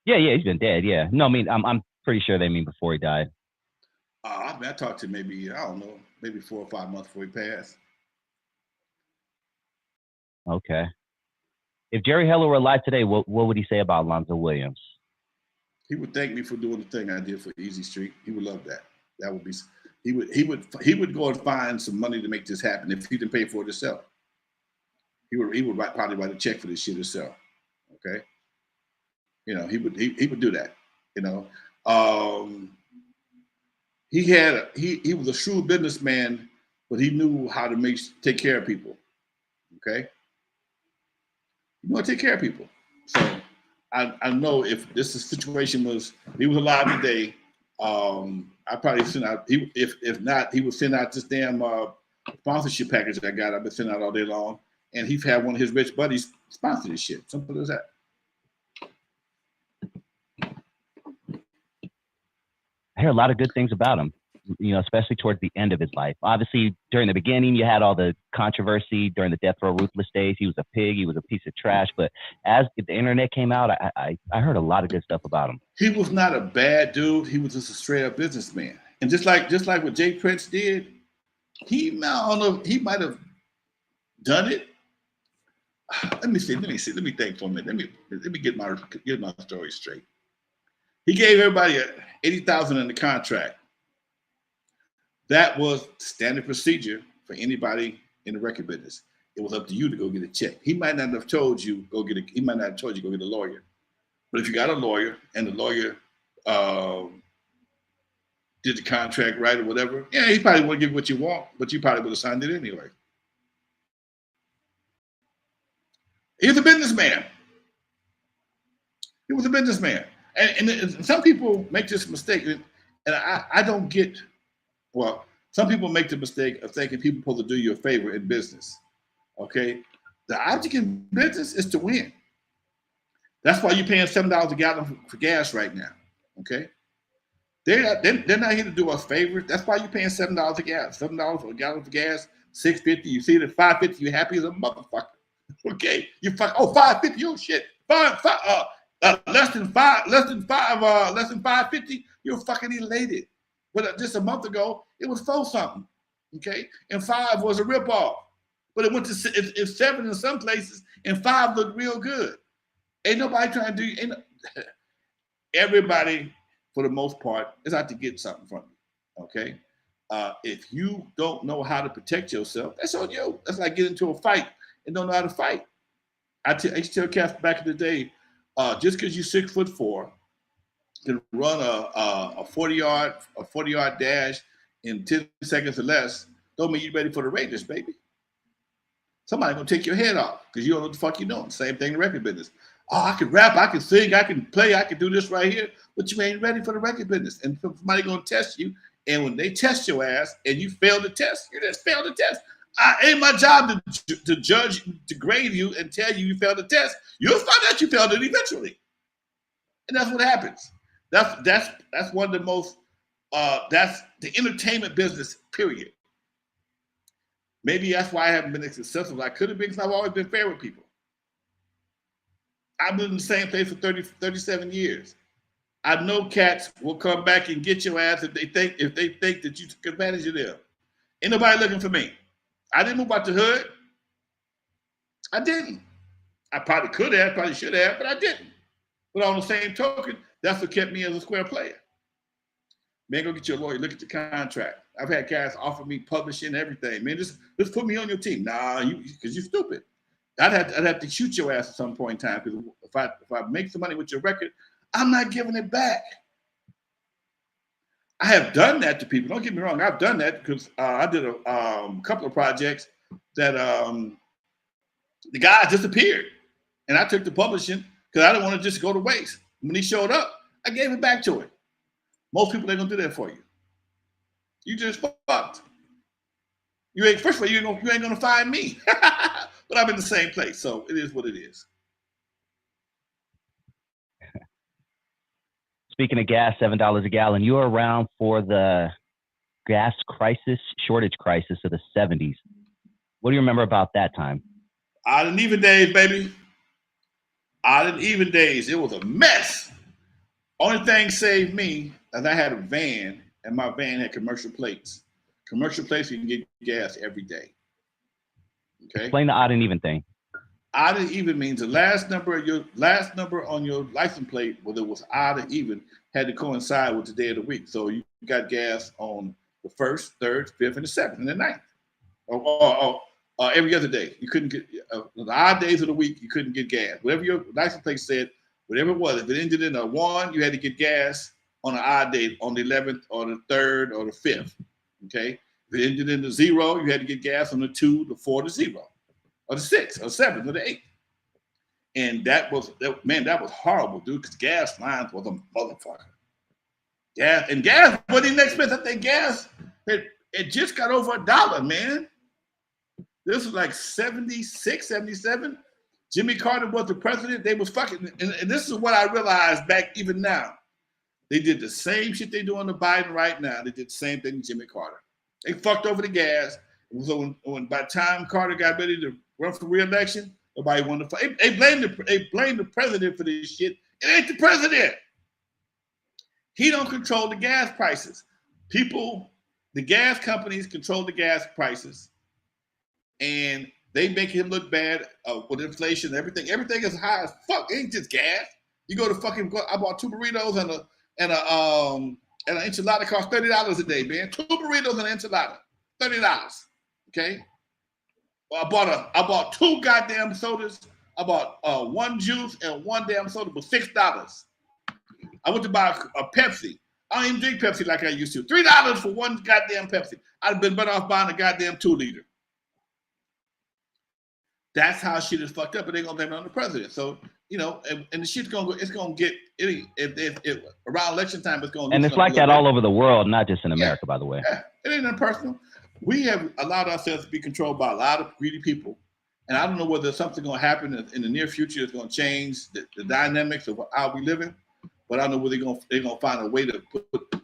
Yeah, he's been dead. Yeah. No, I mean, I'm pretty sure they mean before he died. I talked to him maybe, I don't know, maybe 4 or 5 months before he passed. Okay. If Jerry Heller were alive today, what would he say about Lonzo Williams? He would thank me for doing the thing I did for Easy Street. He would love that. That would be. He would go and find some money to make this happen if he didn't pay for it himself. He would probably write a check for this shit himself. Okay. You know, he would do that. You know. He was a shrewd businessman, but he knew how to take care of people. Okay, you want to take care of people. So I know if this situation he was alive today, I probably send out. If not, he would send out this damn sponsorship package I got. I've been sending out all day long, and he's had one of his rich buddies sponsor this shit. Simple as that. I hear a lot of good things about him, you know, especially towards the end of his life. Obviously, during the beginning, you had all the controversy during the Death Row Ruthless days. He was a pig. He was a piece of trash. But as the internet came out, I heard a lot of good stuff about him. He was not a bad dude. He was just a straight up businessman. And just like what Jay Prince did, he might have done it. Let me see. Let me think for a minute. Let me get my story straight. He gave everybody $80,000 in the contract. That was standard procedure for anybody in the record business. It was up to you to go get a check. He might not have told you go get a lawyer. But if you got a lawyer and the lawyer did the contract right or whatever, yeah, he probably wouldn't give you what you want, but you probably would have signed it anyway. He was a businessman. He was a businessman. And some people make this mistake, and I don't get, well, some people make the mistake of thinking people are supposed to do you a favor in business, okay? The object in business is to win. That's why you're paying $7 a gallon for gas right now, okay? They're not here to do us favors. That's why you're paying $7 a gas, $7 for a gallon of gas, $6.50. You see it at $5.50, you're happy as a motherfucker. Okay, you fuck. Oh, $5.50. Oh shit. Less than $5.50. You're fucking elated. But just a month ago, it was 4 something. Okay, and 5 was a ripoff. But it went to it's 7 in some places, and 5 looked real good. Ain't nobody trying to do. Everybody, for the most part, is out to get something from you. Okay, if you don't know how to protect yourself, that's on you. That's like getting into a fight and don't know how to fight. I used to tell cats back in the day, just because you're 6'4", can run a 40-yard dash in 10 seconds or less, don't mean you're ready for the Raiders, baby. Somebody's gonna take your head off because you don't know what the fuck you're doing. Same thing in the record business. Oh, I can rap, I can sing, I can play, I can do this right here, but you ain't ready for the record business. And somebody's gonna test you, and when they test your ass and you fail the test, you just failed the test. Ain't my job to judge, to grade you and tell you failed the test. You'll find out you failed it eventually. And that's what happens. That's one of the most, that's the entertainment business, period. Maybe that's why I haven't been as successful as I could have been, because I've always been fair with people. I've been in the same place for 37 years. I know cats will come back and get your ass if they think that you took advantage of them. Ain't nobody looking for me. I didn't move out the hood. I didn't. I probably could have, probably should have, but I didn't. But on the same token, that's what kept me as a square player. Man, go get your lawyer, look at the contract. I've had guys offer me publishing everything. Man, just put me on your team. Nah, because you're stupid. I'd have to shoot your ass at some point in time, because if I make some money with your record, I'm not giving it back. I have done that to people. Don't get me wrong. I've done that because I did a couple of projects that the guy disappeared, and I took the publishing because I didn't want to just go to waste. When he showed up, I gave it back to him. Most people ain't gonna do that for you. You just fucked. First of all, you ain't gonna find me. But I'm in the same place, so it is what it is. Speaking of gas, $7 a gallon. You were around for the gas shortage crisis of the 70s. What do you remember about that time? Odd and even days, baby. Odd and even days. It was a mess. Only thing saved me is I had a van, and my van had commercial plates. Commercial plates, you can get gas every day. Okay. Explain the odd and even thing. Odd and even means the last number on your license plate, whether it was odd or even, had to coincide with the day of the week. So you got gas on the 1st, 3rd, 5th, and the 7th, and the 9th. Or every other day. You couldn't get the odd days of the week. You couldn't get gas. Whatever your license plate said, whatever it was, if it ended in a 1, you had to get gas on an odd day, on the 11th or the 3rd or the 5th. Okay. If it ended in the 0, you had to get gas on the 2, the 4, the 0, or the 6, or 7, or the 8. And that was horrible, dude, because gas lines was a motherfucker. Gas wasn't even expensive. I think gas, it just got over $1, man. This was like 76, 77. Jimmy Carter was the president. They was fucking, and this is what I realized back even now. They did the same shit they doing to Biden right now. They did the same thing to Jimmy Carter. They fucked over the gas. So when by the time Carter got ready to run for re-election, nobody wanted to fight. They blamed the president for this shit. It ain't the president. He don't control the gas prices. The gas companies control the gas prices, and they make him look bad with inflation. Everything is high as fuck. It ain't just gas. You go to I bought 2 burritos and an enchilada cost $30 a day, man. 2 burritos and an enchilada, $30. Okay. Well, I bought 2 goddamn sodas. I bought 1 juice and 1 damn soda for $6. I went to buy a Pepsi. I don't even drink Pepsi like I used to. $3 for 1 goddamn Pepsi. I'd have been better off buying a goddamn 2-liter. That's how shit is fucked up, but they're gonna blame it on the president. So, and the shit's gonna get if around election time it's gonna. And it's like that all over the world, not just in America, by the way. Yeah, it ain't impersonal. We have allowed ourselves to be controlled by a lot of greedy people, and I don't know whether something's gonna happen in the near future that's gonna change the dynamics of how we living. but I don't know where they're gonna find a way to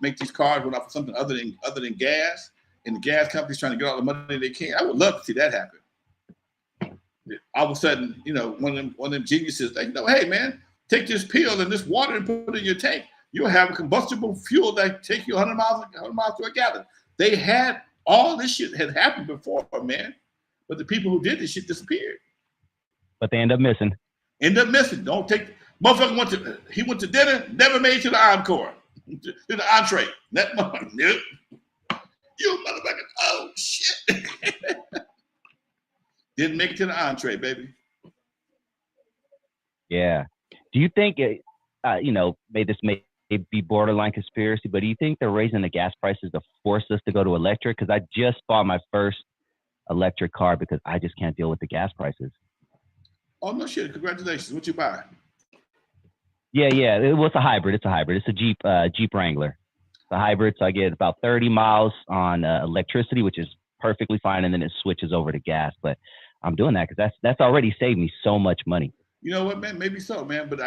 make these cars run off of something other than gas. And the gas company's trying to get all the money they can. I would love to see that happen. All of a sudden, one of them geniuses, they know, hey man, take this pill and this water and put it in your tank. You'll have a combustible fuel that take you 100 miles to a gallon. They had all this shit had happened before, man. But the people who did this shit disappeared. But they end up missing. Don't take motherfucker went to dinner, never made it to the encore. To the entree. That motherfucker, nope. You motherfucker, oh shit. Didn't make it to the entree, baby. Yeah. Do you think this may be borderline conspiracy, but do you think they're raising the gas prices to force us to go to electric? Because I just bought my first electric car because I just can't deal with the gas prices. Oh no shit! Congratulations. What you buy? Yeah. It's a hybrid. It's a Jeep Wrangler. It's a hybrid, so I get about 30 miles on electricity, which is perfectly fine, and then it switches over to gas. But I'm doing that because that's already saved me so much money. You know what, man? Maybe so, man. But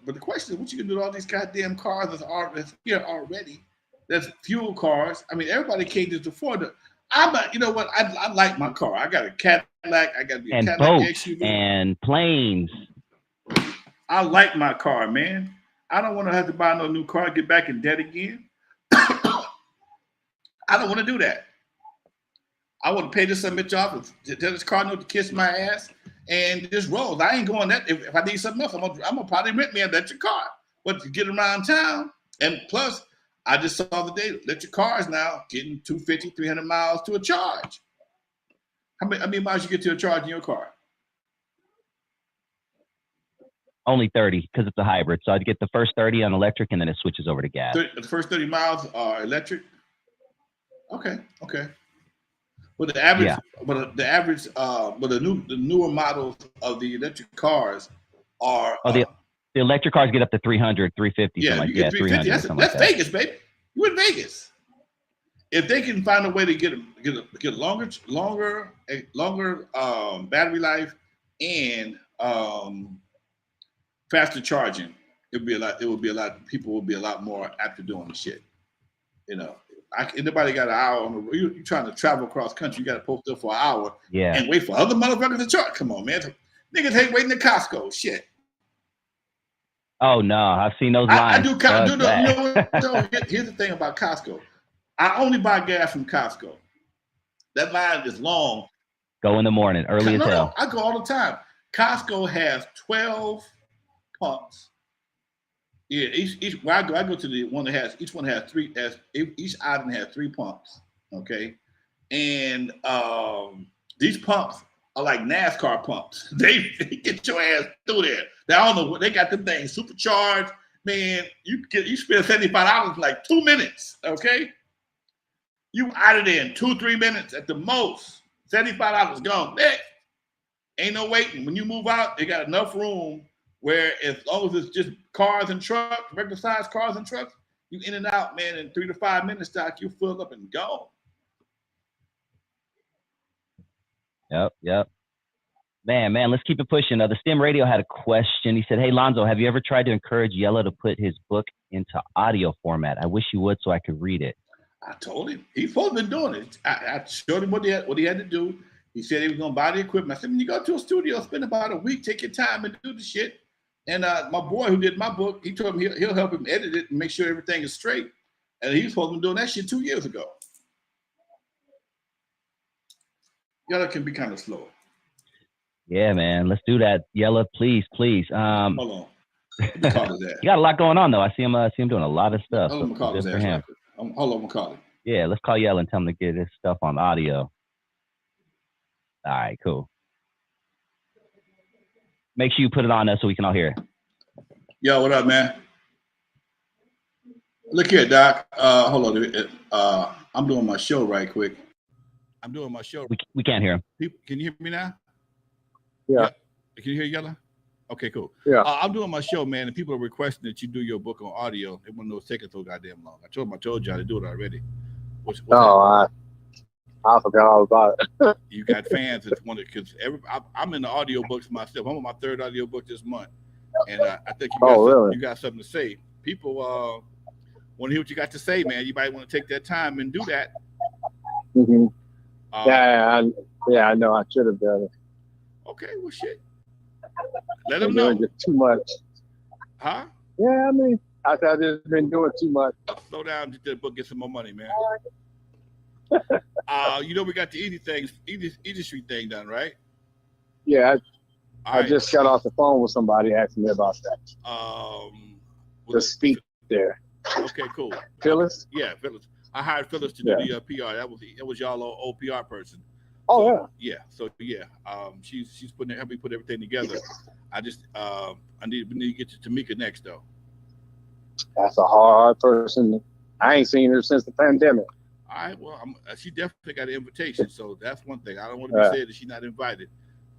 the question is, what you can do with all these goddamn cars that's here already? That's fuel cars. I mean, everybody can't just afford it. You know what? I like my car. I got a Cadillac. I got a and Cadillac boats SUV. And planes. I like my car, man. I don't want to have to buy no new car, get back in debt again. I don't want to do that. I want to pay this some bitch off, tell this car note to kiss my ass, and just roll. I ain't going that. If I need something else, I'm gonna probably rent me an electric car. But to get around town, and plus, I just saw the day electric cars now getting 250, 300 miles to a charge. How many miles you get to a charge in your car? Only 30 because it's a hybrid. So I'd get the first 30 on electric, and then it switches over to gas. The first 30 miles are electric. Okay. But the average, the newer models of the electric cars are. The electric cars get up to 300, 350. Yeah, something you get 350. That's Vegas, baby. You in Vegas. If they can find a way to get longer battery life and faster charging, people would be a lot more apt to doing the shit. Anybody got an hour on the road? You're trying to travel across country, you got to post up for an hour and wait for other motherfuckers to charge. Come on, man. Niggas hate waiting at Costco. Shit. Oh, no. I've seen those lines. Here's the thing about Costco. I only buy gas from Costco. That line is long. Go in the morning, early as hell. I go all the time. Costco has 12 pumps. Yeah, I go to the one that has each one has three. Each item has 3 pumps. Okay, and these pumps are like NASCAR pumps. They get your ass through there. I don't know what they got. Them things supercharged. Man, you spend $75 in like 2 minutes. Okay, you out of there in 2-3 minutes at the most. $75 gone. Next, ain't no waiting. When you move out, they got enough room. Where as long as it's just cars and trucks, regular size cars and trucks, you in and out, man, in 3 to 5 minutes, Doc, you fill up and go. Yep. Man, let's keep it pushing. The STEM Radio had a question. He said, hey, Lonzo, have you ever tried to encourage Yella to put his book into audio format? I wish you would so I could read it. I told him. He's supposed to be doing it. I showed him what he had to do. He said he was going to buy the equipment. I said, when you go to a studio, spend about a week, take your time and do the shit. And my boy who did my book, he told me he'll help him edit it and make sure everything is straight. And he's supposed to be doing that shit 2 years ago. Yella can be kind of slow. Yeah, man. Let's do that. Yella, please. Hold on. Let me call his ass. You got a lot going on, though. I see him doing a lot of stuff. Hold on, I'm call his ass. Hold on, I'm gonna call him. Yeah, let's call Yella and tell him to get his stuff on audio. All right, cool. Make sure you put it on us so we can all hear it. Yo, what up, man? Look here, Doc. Hold on. I'm doing my show right quick. I'm doing my show. We can't hear him. Can you hear me now? Yeah. Can you hear Yella? Okay, cool. Yeah. I'm doing my show, man, and people are requesting that you do your book on audio. They want to know it's taking so goddamn long. I told y'all to do it already. I forgot all about it. You got fans that want to, because I'm in the audio books myself. I'm on my 3rd audio book this month, and I think you got something to say. people want to hear what you got to say, man. You might want to take that time and do that. Mm-hmm. Uh, I know. I should have done it. Okay, well, shit. Let them know. Just too much. Huh? Yeah, I mean, I just been doing too much. Slow down, just the book, get some more money, man. You know we got the industry thing done, right? Yeah, I Right. just got off the phone with somebody asking me about that. The speak there. Okay, cool. Phyllis? Yeah, Phyllis. I hired Phyllis to do the PR. That was y'all old PR person. Oh, so, yeah. So yeah, she's helping me put everything together. I just we need to get to Tamika next though. That's a hard person. I ain't seen her since the pandemic. All right, well, she definitely got an invitation, so that's one thing. I don't want to be said that she's not invited,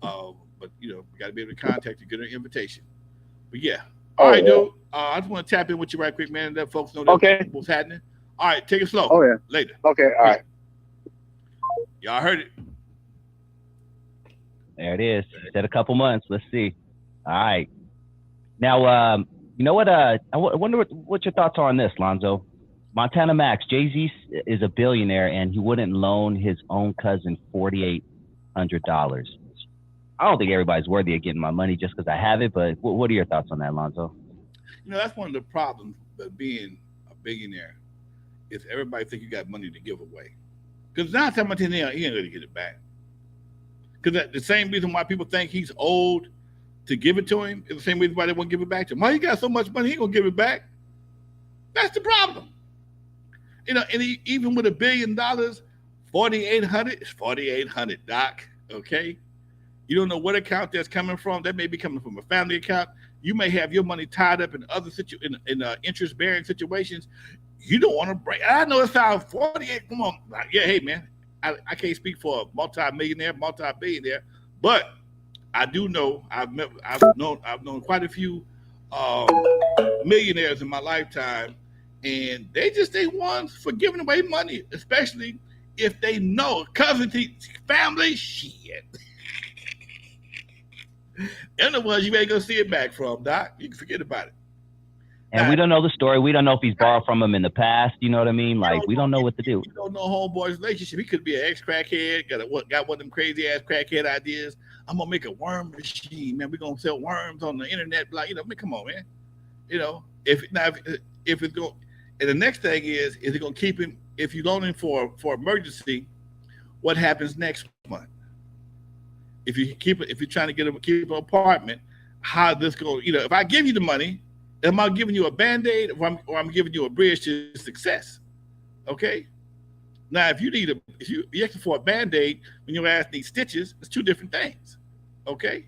but you know, we got to be able to contact her, get her an invitation. But yeah, all right, dude. I just want to tap in with you right quick, man, and let folks know that what's happening. All right, take it slow. Oh yeah, later. Okay, all right. Y'all heard it. There it is. Said a couple months. Let's see. All right. Now, you know what? I wonder what your thoughts are on this, Lonzo. Montana Max, Jay-Z is a billionaire, and he wouldn't loan his own cousin $4,800. I don't think everybody's worthy of getting my money just because I have it, but what are your thoughts on that, Lonzo? You know, that's one of the problems of being a billionaire is everybody think you got money to give away. Because 9 times out of 10, he ain't going to get it back. Because the same reason why people think he's old to give it to him is the same reason why they won't give it back to him. Why he got so much money, he ain't going to give it back. That's the problem. You know, and even with $1 billion, 4,800 is 4,800, Doc. Okay, you don't know what account that's coming from. That may be coming from a family account. You may have your money tied up in other interest-bearing situations. You don't want to break. I know it sounds 48. Come on, yeah, hey man, I can't speak for a multi-millionaire, multi-billionaire, but I do know I've known quite a few millionaires in my lifetime. And they ones for giving away money, especially if they know cousin, family, shit. They're the ones you ain't gonna see it back from, Doc. You can forget about it. And we don't know the story. We don't know if he's borrowed from him in the past. You know what I mean? Like, we don't know what to do. You don't know homeboy's relationship. He could be an ex-crackhead, got one of them crazy-ass crackhead ideas. I'm gonna make a worm machine, man. We're gonna sell worms on the internet. Like, you know, man, come on, man. You know, if it's going. And the next thing is it going to keep him, if you loan him for emergency, what happens next month? If you're trying to keep an apartment, how this going, you know, if I give you the money, am I giving you a Band-Aid or I'm giving you a bridge to success? Okay. Now, if you ask for a Band-Aid when your ass needs stitches, it's two different things. Okay.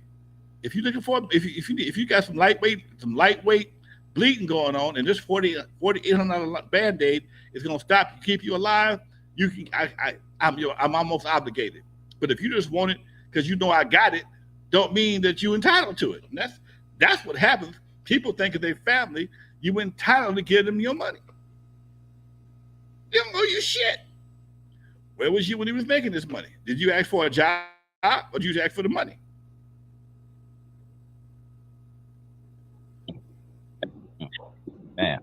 If you're looking for, if you got some lightweight bleeding going on, and this $4,800 Band-Aid is going to stop you, keep you alive, you can. I'm almost obligated. But if you just want it because you know I got it, don't mean that you're entitled to it. And that's what happens. People think of their family, you entitled to give them your money. They don't know your shit. Where was you when he was making this money? Did you ask for a job or did you ask for the money? Man,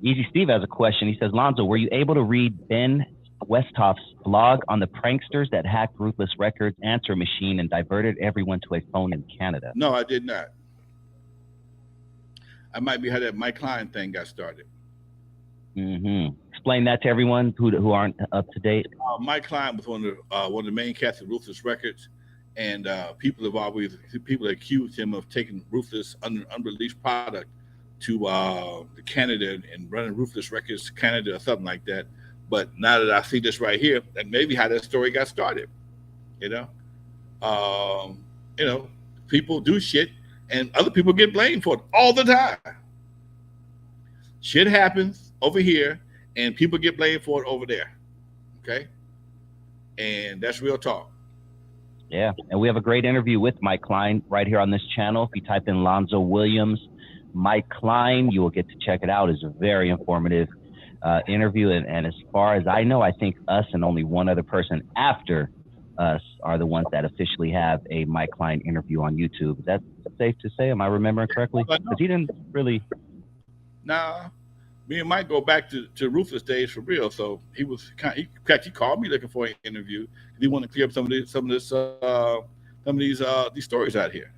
Easy Steve has a question. He says, Lonzo, were you able to read Ben Westhoff's blog on the pranksters that hacked Ruthless Records' answer machine and diverted everyone to a phone in Canada? No, I did not. I might be how that Mike Klein thing got started. Explain that to everyone who aren't up to date. Mike Klein was one of the main cats of Ruthless Records, and people accused him of taking Ruthless unreleased product to Canada and running Ruthless Records to Canada or something like that. But now that I see this right here, that may be how that story got started. You know, people do shit and other people get blamed for it all the time. Shit happens over here and people get blamed for it over there. Okay? And that's real talk. Yeah, and we have a great interview with Mike Klein right here on this channel. If you type in Lonzo Williams, Mike Klein, you will get to check it out. It's a very informative interview. And as far as I know, I think us and only one other person after us are the ones that officially have a Mike Klein interview on YouTube. Is that safe to say? Am I remembering correctly? Because he didn't really... Nah, me and Mike go back to Ruthless days for real. So he was he called me looking for an interview. He wanted to clear up some of these stories out here.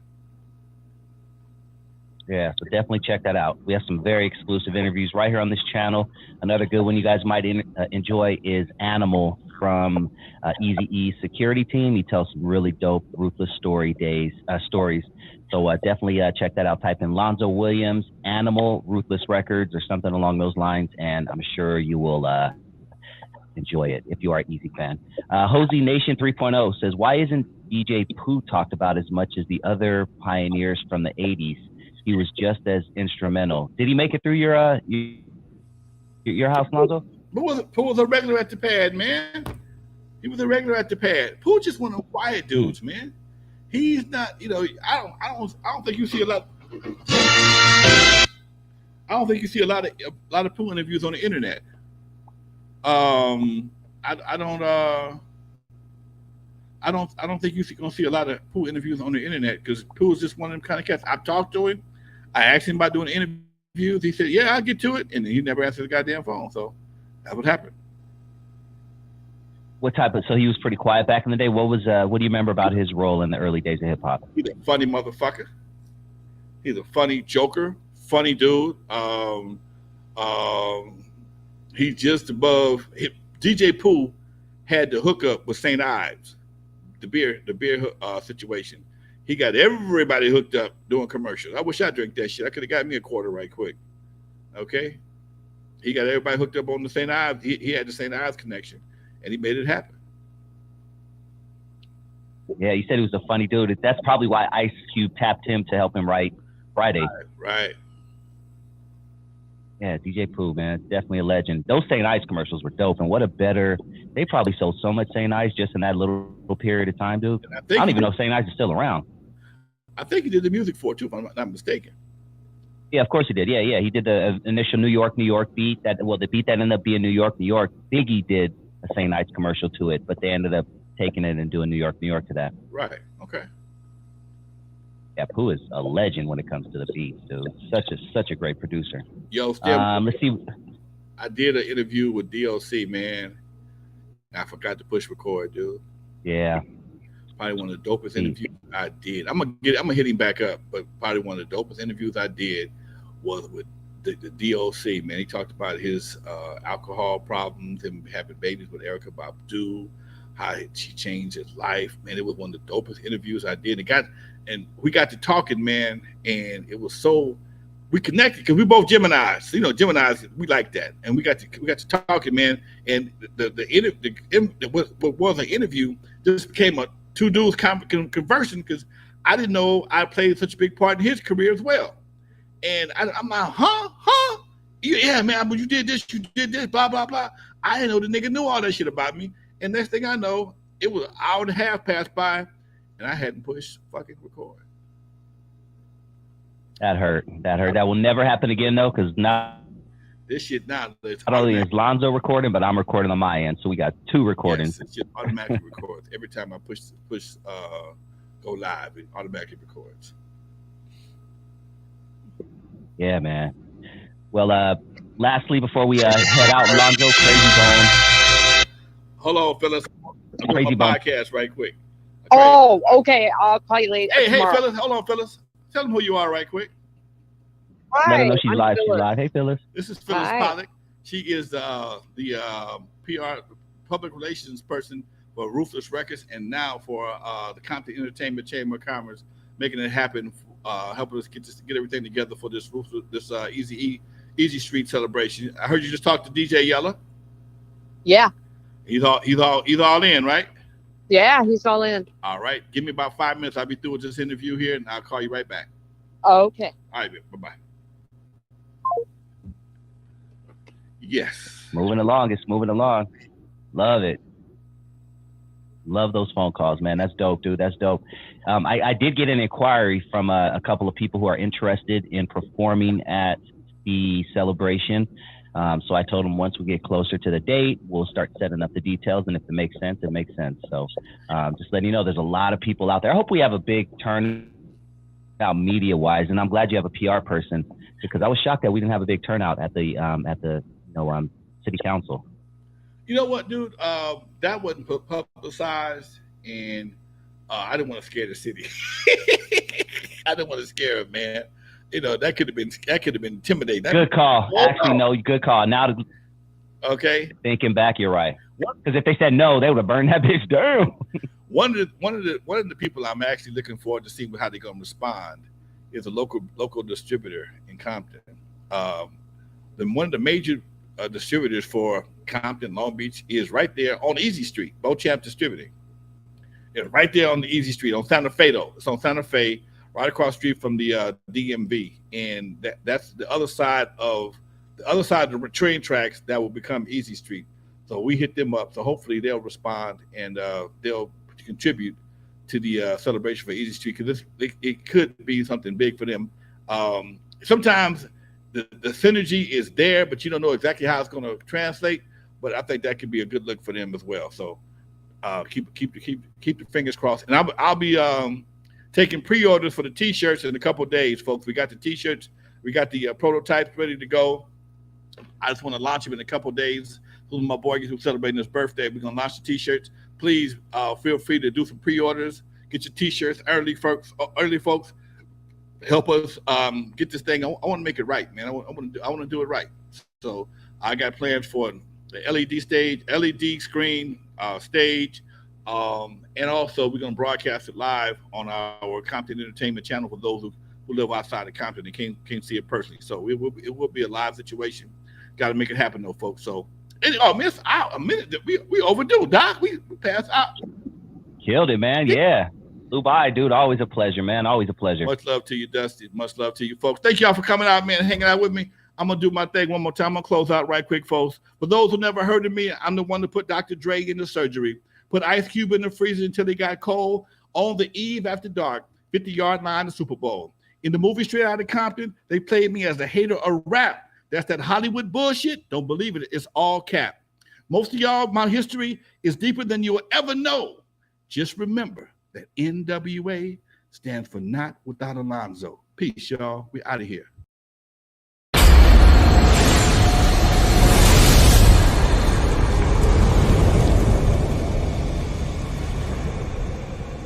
Yeah, so definitely check that out. We have some very exclusive interviews right here on this channel. Another good one you guys might enjoy is Animal from Eazy-E's security team. He tells some really dope Ruthless stories. So definitely check that out. Type in Lonzo Williams, Animal, Ruthless Records, or something along those lines, and I'm sure you will enjoy it if you are an Easy fan. Hosey Nation 3.0 says, why isn't DJ Pooh talked about as much as the other pioneers from the 80s? He was just as instrumental. Did he make it through your house, Lonzo? Pooh was a regular at the pad, man. He was a regular at the pad. Pooh just one of them quiet dudes, man. He's not, I don't think you see a lot. I don't think you see a lot of Pooh interviews on the internet. I don't think you're gonna see a lot of Pooh interviews on the internet because Pooh is just one of them kind of cats. I've talked to him. I asked him about doing interviews. He said, "Yeah, I'll get to it," and he never answered the goddamn phone. So that's what happened. What type of? So he was pretty quiet back in the day. What do you remember about his role in the early days of hip hop? He's a funny motherfucker. He's a funny joker, funny dude. He's just above. DJ Pooh had the hookup with St. Ives, the beer situation. He got everybody hooked up doing commercials. I wish I drank that shit. I could have got me a quarter right quick. Okay, he got everybody hooked up on the St. Ives. He had the St. Ives connection, and he made it happen. Yeah, you said he was a funny dude. That's probably why Ice Cube tapped him to help him write Friday. Right. Yeah, DJ Pooh, man, definitely a legend. Those St. Ives commercials were dope, and they probably sold so much St. Ives just in that little period of time, dude. I don't even know if St. Ives is still around. I think he did the music for it too, if I'm not mistaken. Yeah, of course he did. Yeah, he did the initial New York beat. The beat that ended up being New York. Biggie did a St. Ives commercial to it, but they ended up taking it and doing New York to that. Right. Okay. Yeah, Pooh is a legend when it comes to the beats, dude. Such a great producer. Yo, Steph, let's see. I did an interview with DOC, man. I forgot to push record, dude. Yeah. Probably one of the dopest interviews I did. I'm gonna hit him back up, but probably one of the dopest interviews I did was with the DOC, man. He talked about his alcohol problems, him having babies with Erykah Badu, how she changed his life, man. It was one of the dopest interviews I did. And we got to talking, man, and it was so we connected because we both Geminis. Geminis, we like that, and we got to talking, man. And what was an interview just became two dudes conversing because I didn't know I played such a big part in his career as well. And I'm like, huh? Yeah, man, but you did this, blah, blah, blah. I didn't know the nigga knew all that shit about me. And next thing I know, it was an hour and a half passed by, and I hadn't pushed fucking record. That hurt. That will never happen again, though, because now this shit now. Not only is Lonzo recording, but I'm recording on my end, so we got two recordings. Yes, it just automatically records. Every time I push go live, it automatically records. Yeah, man. Well, lastly, before we head out, Lonzo, Crazy Bone. Hold on, fellas. I'm doing my podcast right quick. Okay. Oh, okay. I'll call you later. Hey, fellas. Hold on, fellas. Tell them who you are right quick. Hi. Let her know she's live. She's live. Hey, Phyllis. This is Phyllis Pollock. She is the PR public relations person for Ruthless Records and now for the Compton Entertainment Chamber of Commerce, making it happen, helping us get everything together for this Easy Street celebration. I heard you just talked to DJ Yella. Yeah. He's all in, right? Yeah, he's all in. All right. Give me about 5 minutes. I'll be through with this interview here, and I'll call you right back. Okay. All right, bye-bye. Yes. Moving along. It's moving along. Love it. Love those phone calls, man. That's dope, dude. That's dope. I did get an inquiry from a couple of people who are interested in performing at the celebration. So I told them once we get closer to the date, we'll start setting up the details. And if it makes sense, it makes sense. So just letting you know, there's a lot of people out there. I hope we have a big turnout about media wise, and I'm glad you have a PR person, because I was shocked that we didn't have a big turnout at the city council. You know what, dude? That wasn't publicized, and I didn't want to scare the city. I didn't want to scare it, man. You know, that could have been intimidating. Good call. Actually, no, good call. Now, okay. Thinking back, you're right. Because if they said no, they would have burned that bitch down. One of the people I'm actually looking forward to see how they're gonna respond is a local distributor in Compton. One of the major distributors for Compton, Long Beach, is right there on Easy Street. Beauchamp Distributing. It's right there on the Easy Street on Santa Fe, though. It's on Santa Fe, right across the street from the DMV, and that's the other side of the train tracks that will become Easy Street. So we hit them up. So hopefully they'll respond and they'll contribute to the celebration for Easy Street, because it could be something big for them. Sometimes the synergy is there, but you don't know exactly how it's going to translate. But I think that could be a good look for them as well. So keep the fingers crossed. And I'll be taking pre-orders for the T-shirts in a couple of days, folks. We got the T-shirts, we got the prototypes ready to go. I just want to launch them in a couple of days. Who's my boy who's celebrating his birthday? We're gonna launch the T-shirts. Please feel free to do some pre-orders. Get your T-shirts early, folks. Help us get this thing. I want to make it right, man. I want to do it right. So I got plans for the LED screen stage, and also we're gonna broadcast it live on our Compton Entertainment channel for those who live outside of Compton and can't see it personally. So it will be a live situation. Got to make it happen, though, folks. So. Miss out a minute. We overdue, Doc. We passed out. Killed it, man. Yeah. Flew by, dude. Always a pleasure, man. Always a pleasure. Much love to you, Dusty. Much love to you, folks. Thank y'all for coming out, man, and hanging out with me. I'm going to do my thing one more time. I'm going to close out right quick, folks. For those who never heard of me, I'm the one that put Dr. Dre in the surgery, put Ice Cube in the freezer until he got cold, on the eve after dark, 50-yard line, the Super Bowl. In the movie Straight Outta Compton, they played me as the hater of rap. That's that Hollywood bullshit. Don't believe it. It's all cap. Most of y'all, my history is deeper than you will ever know. Just remember that NWA stands for Not Without Alonzo. Peace, y'all. We out of here.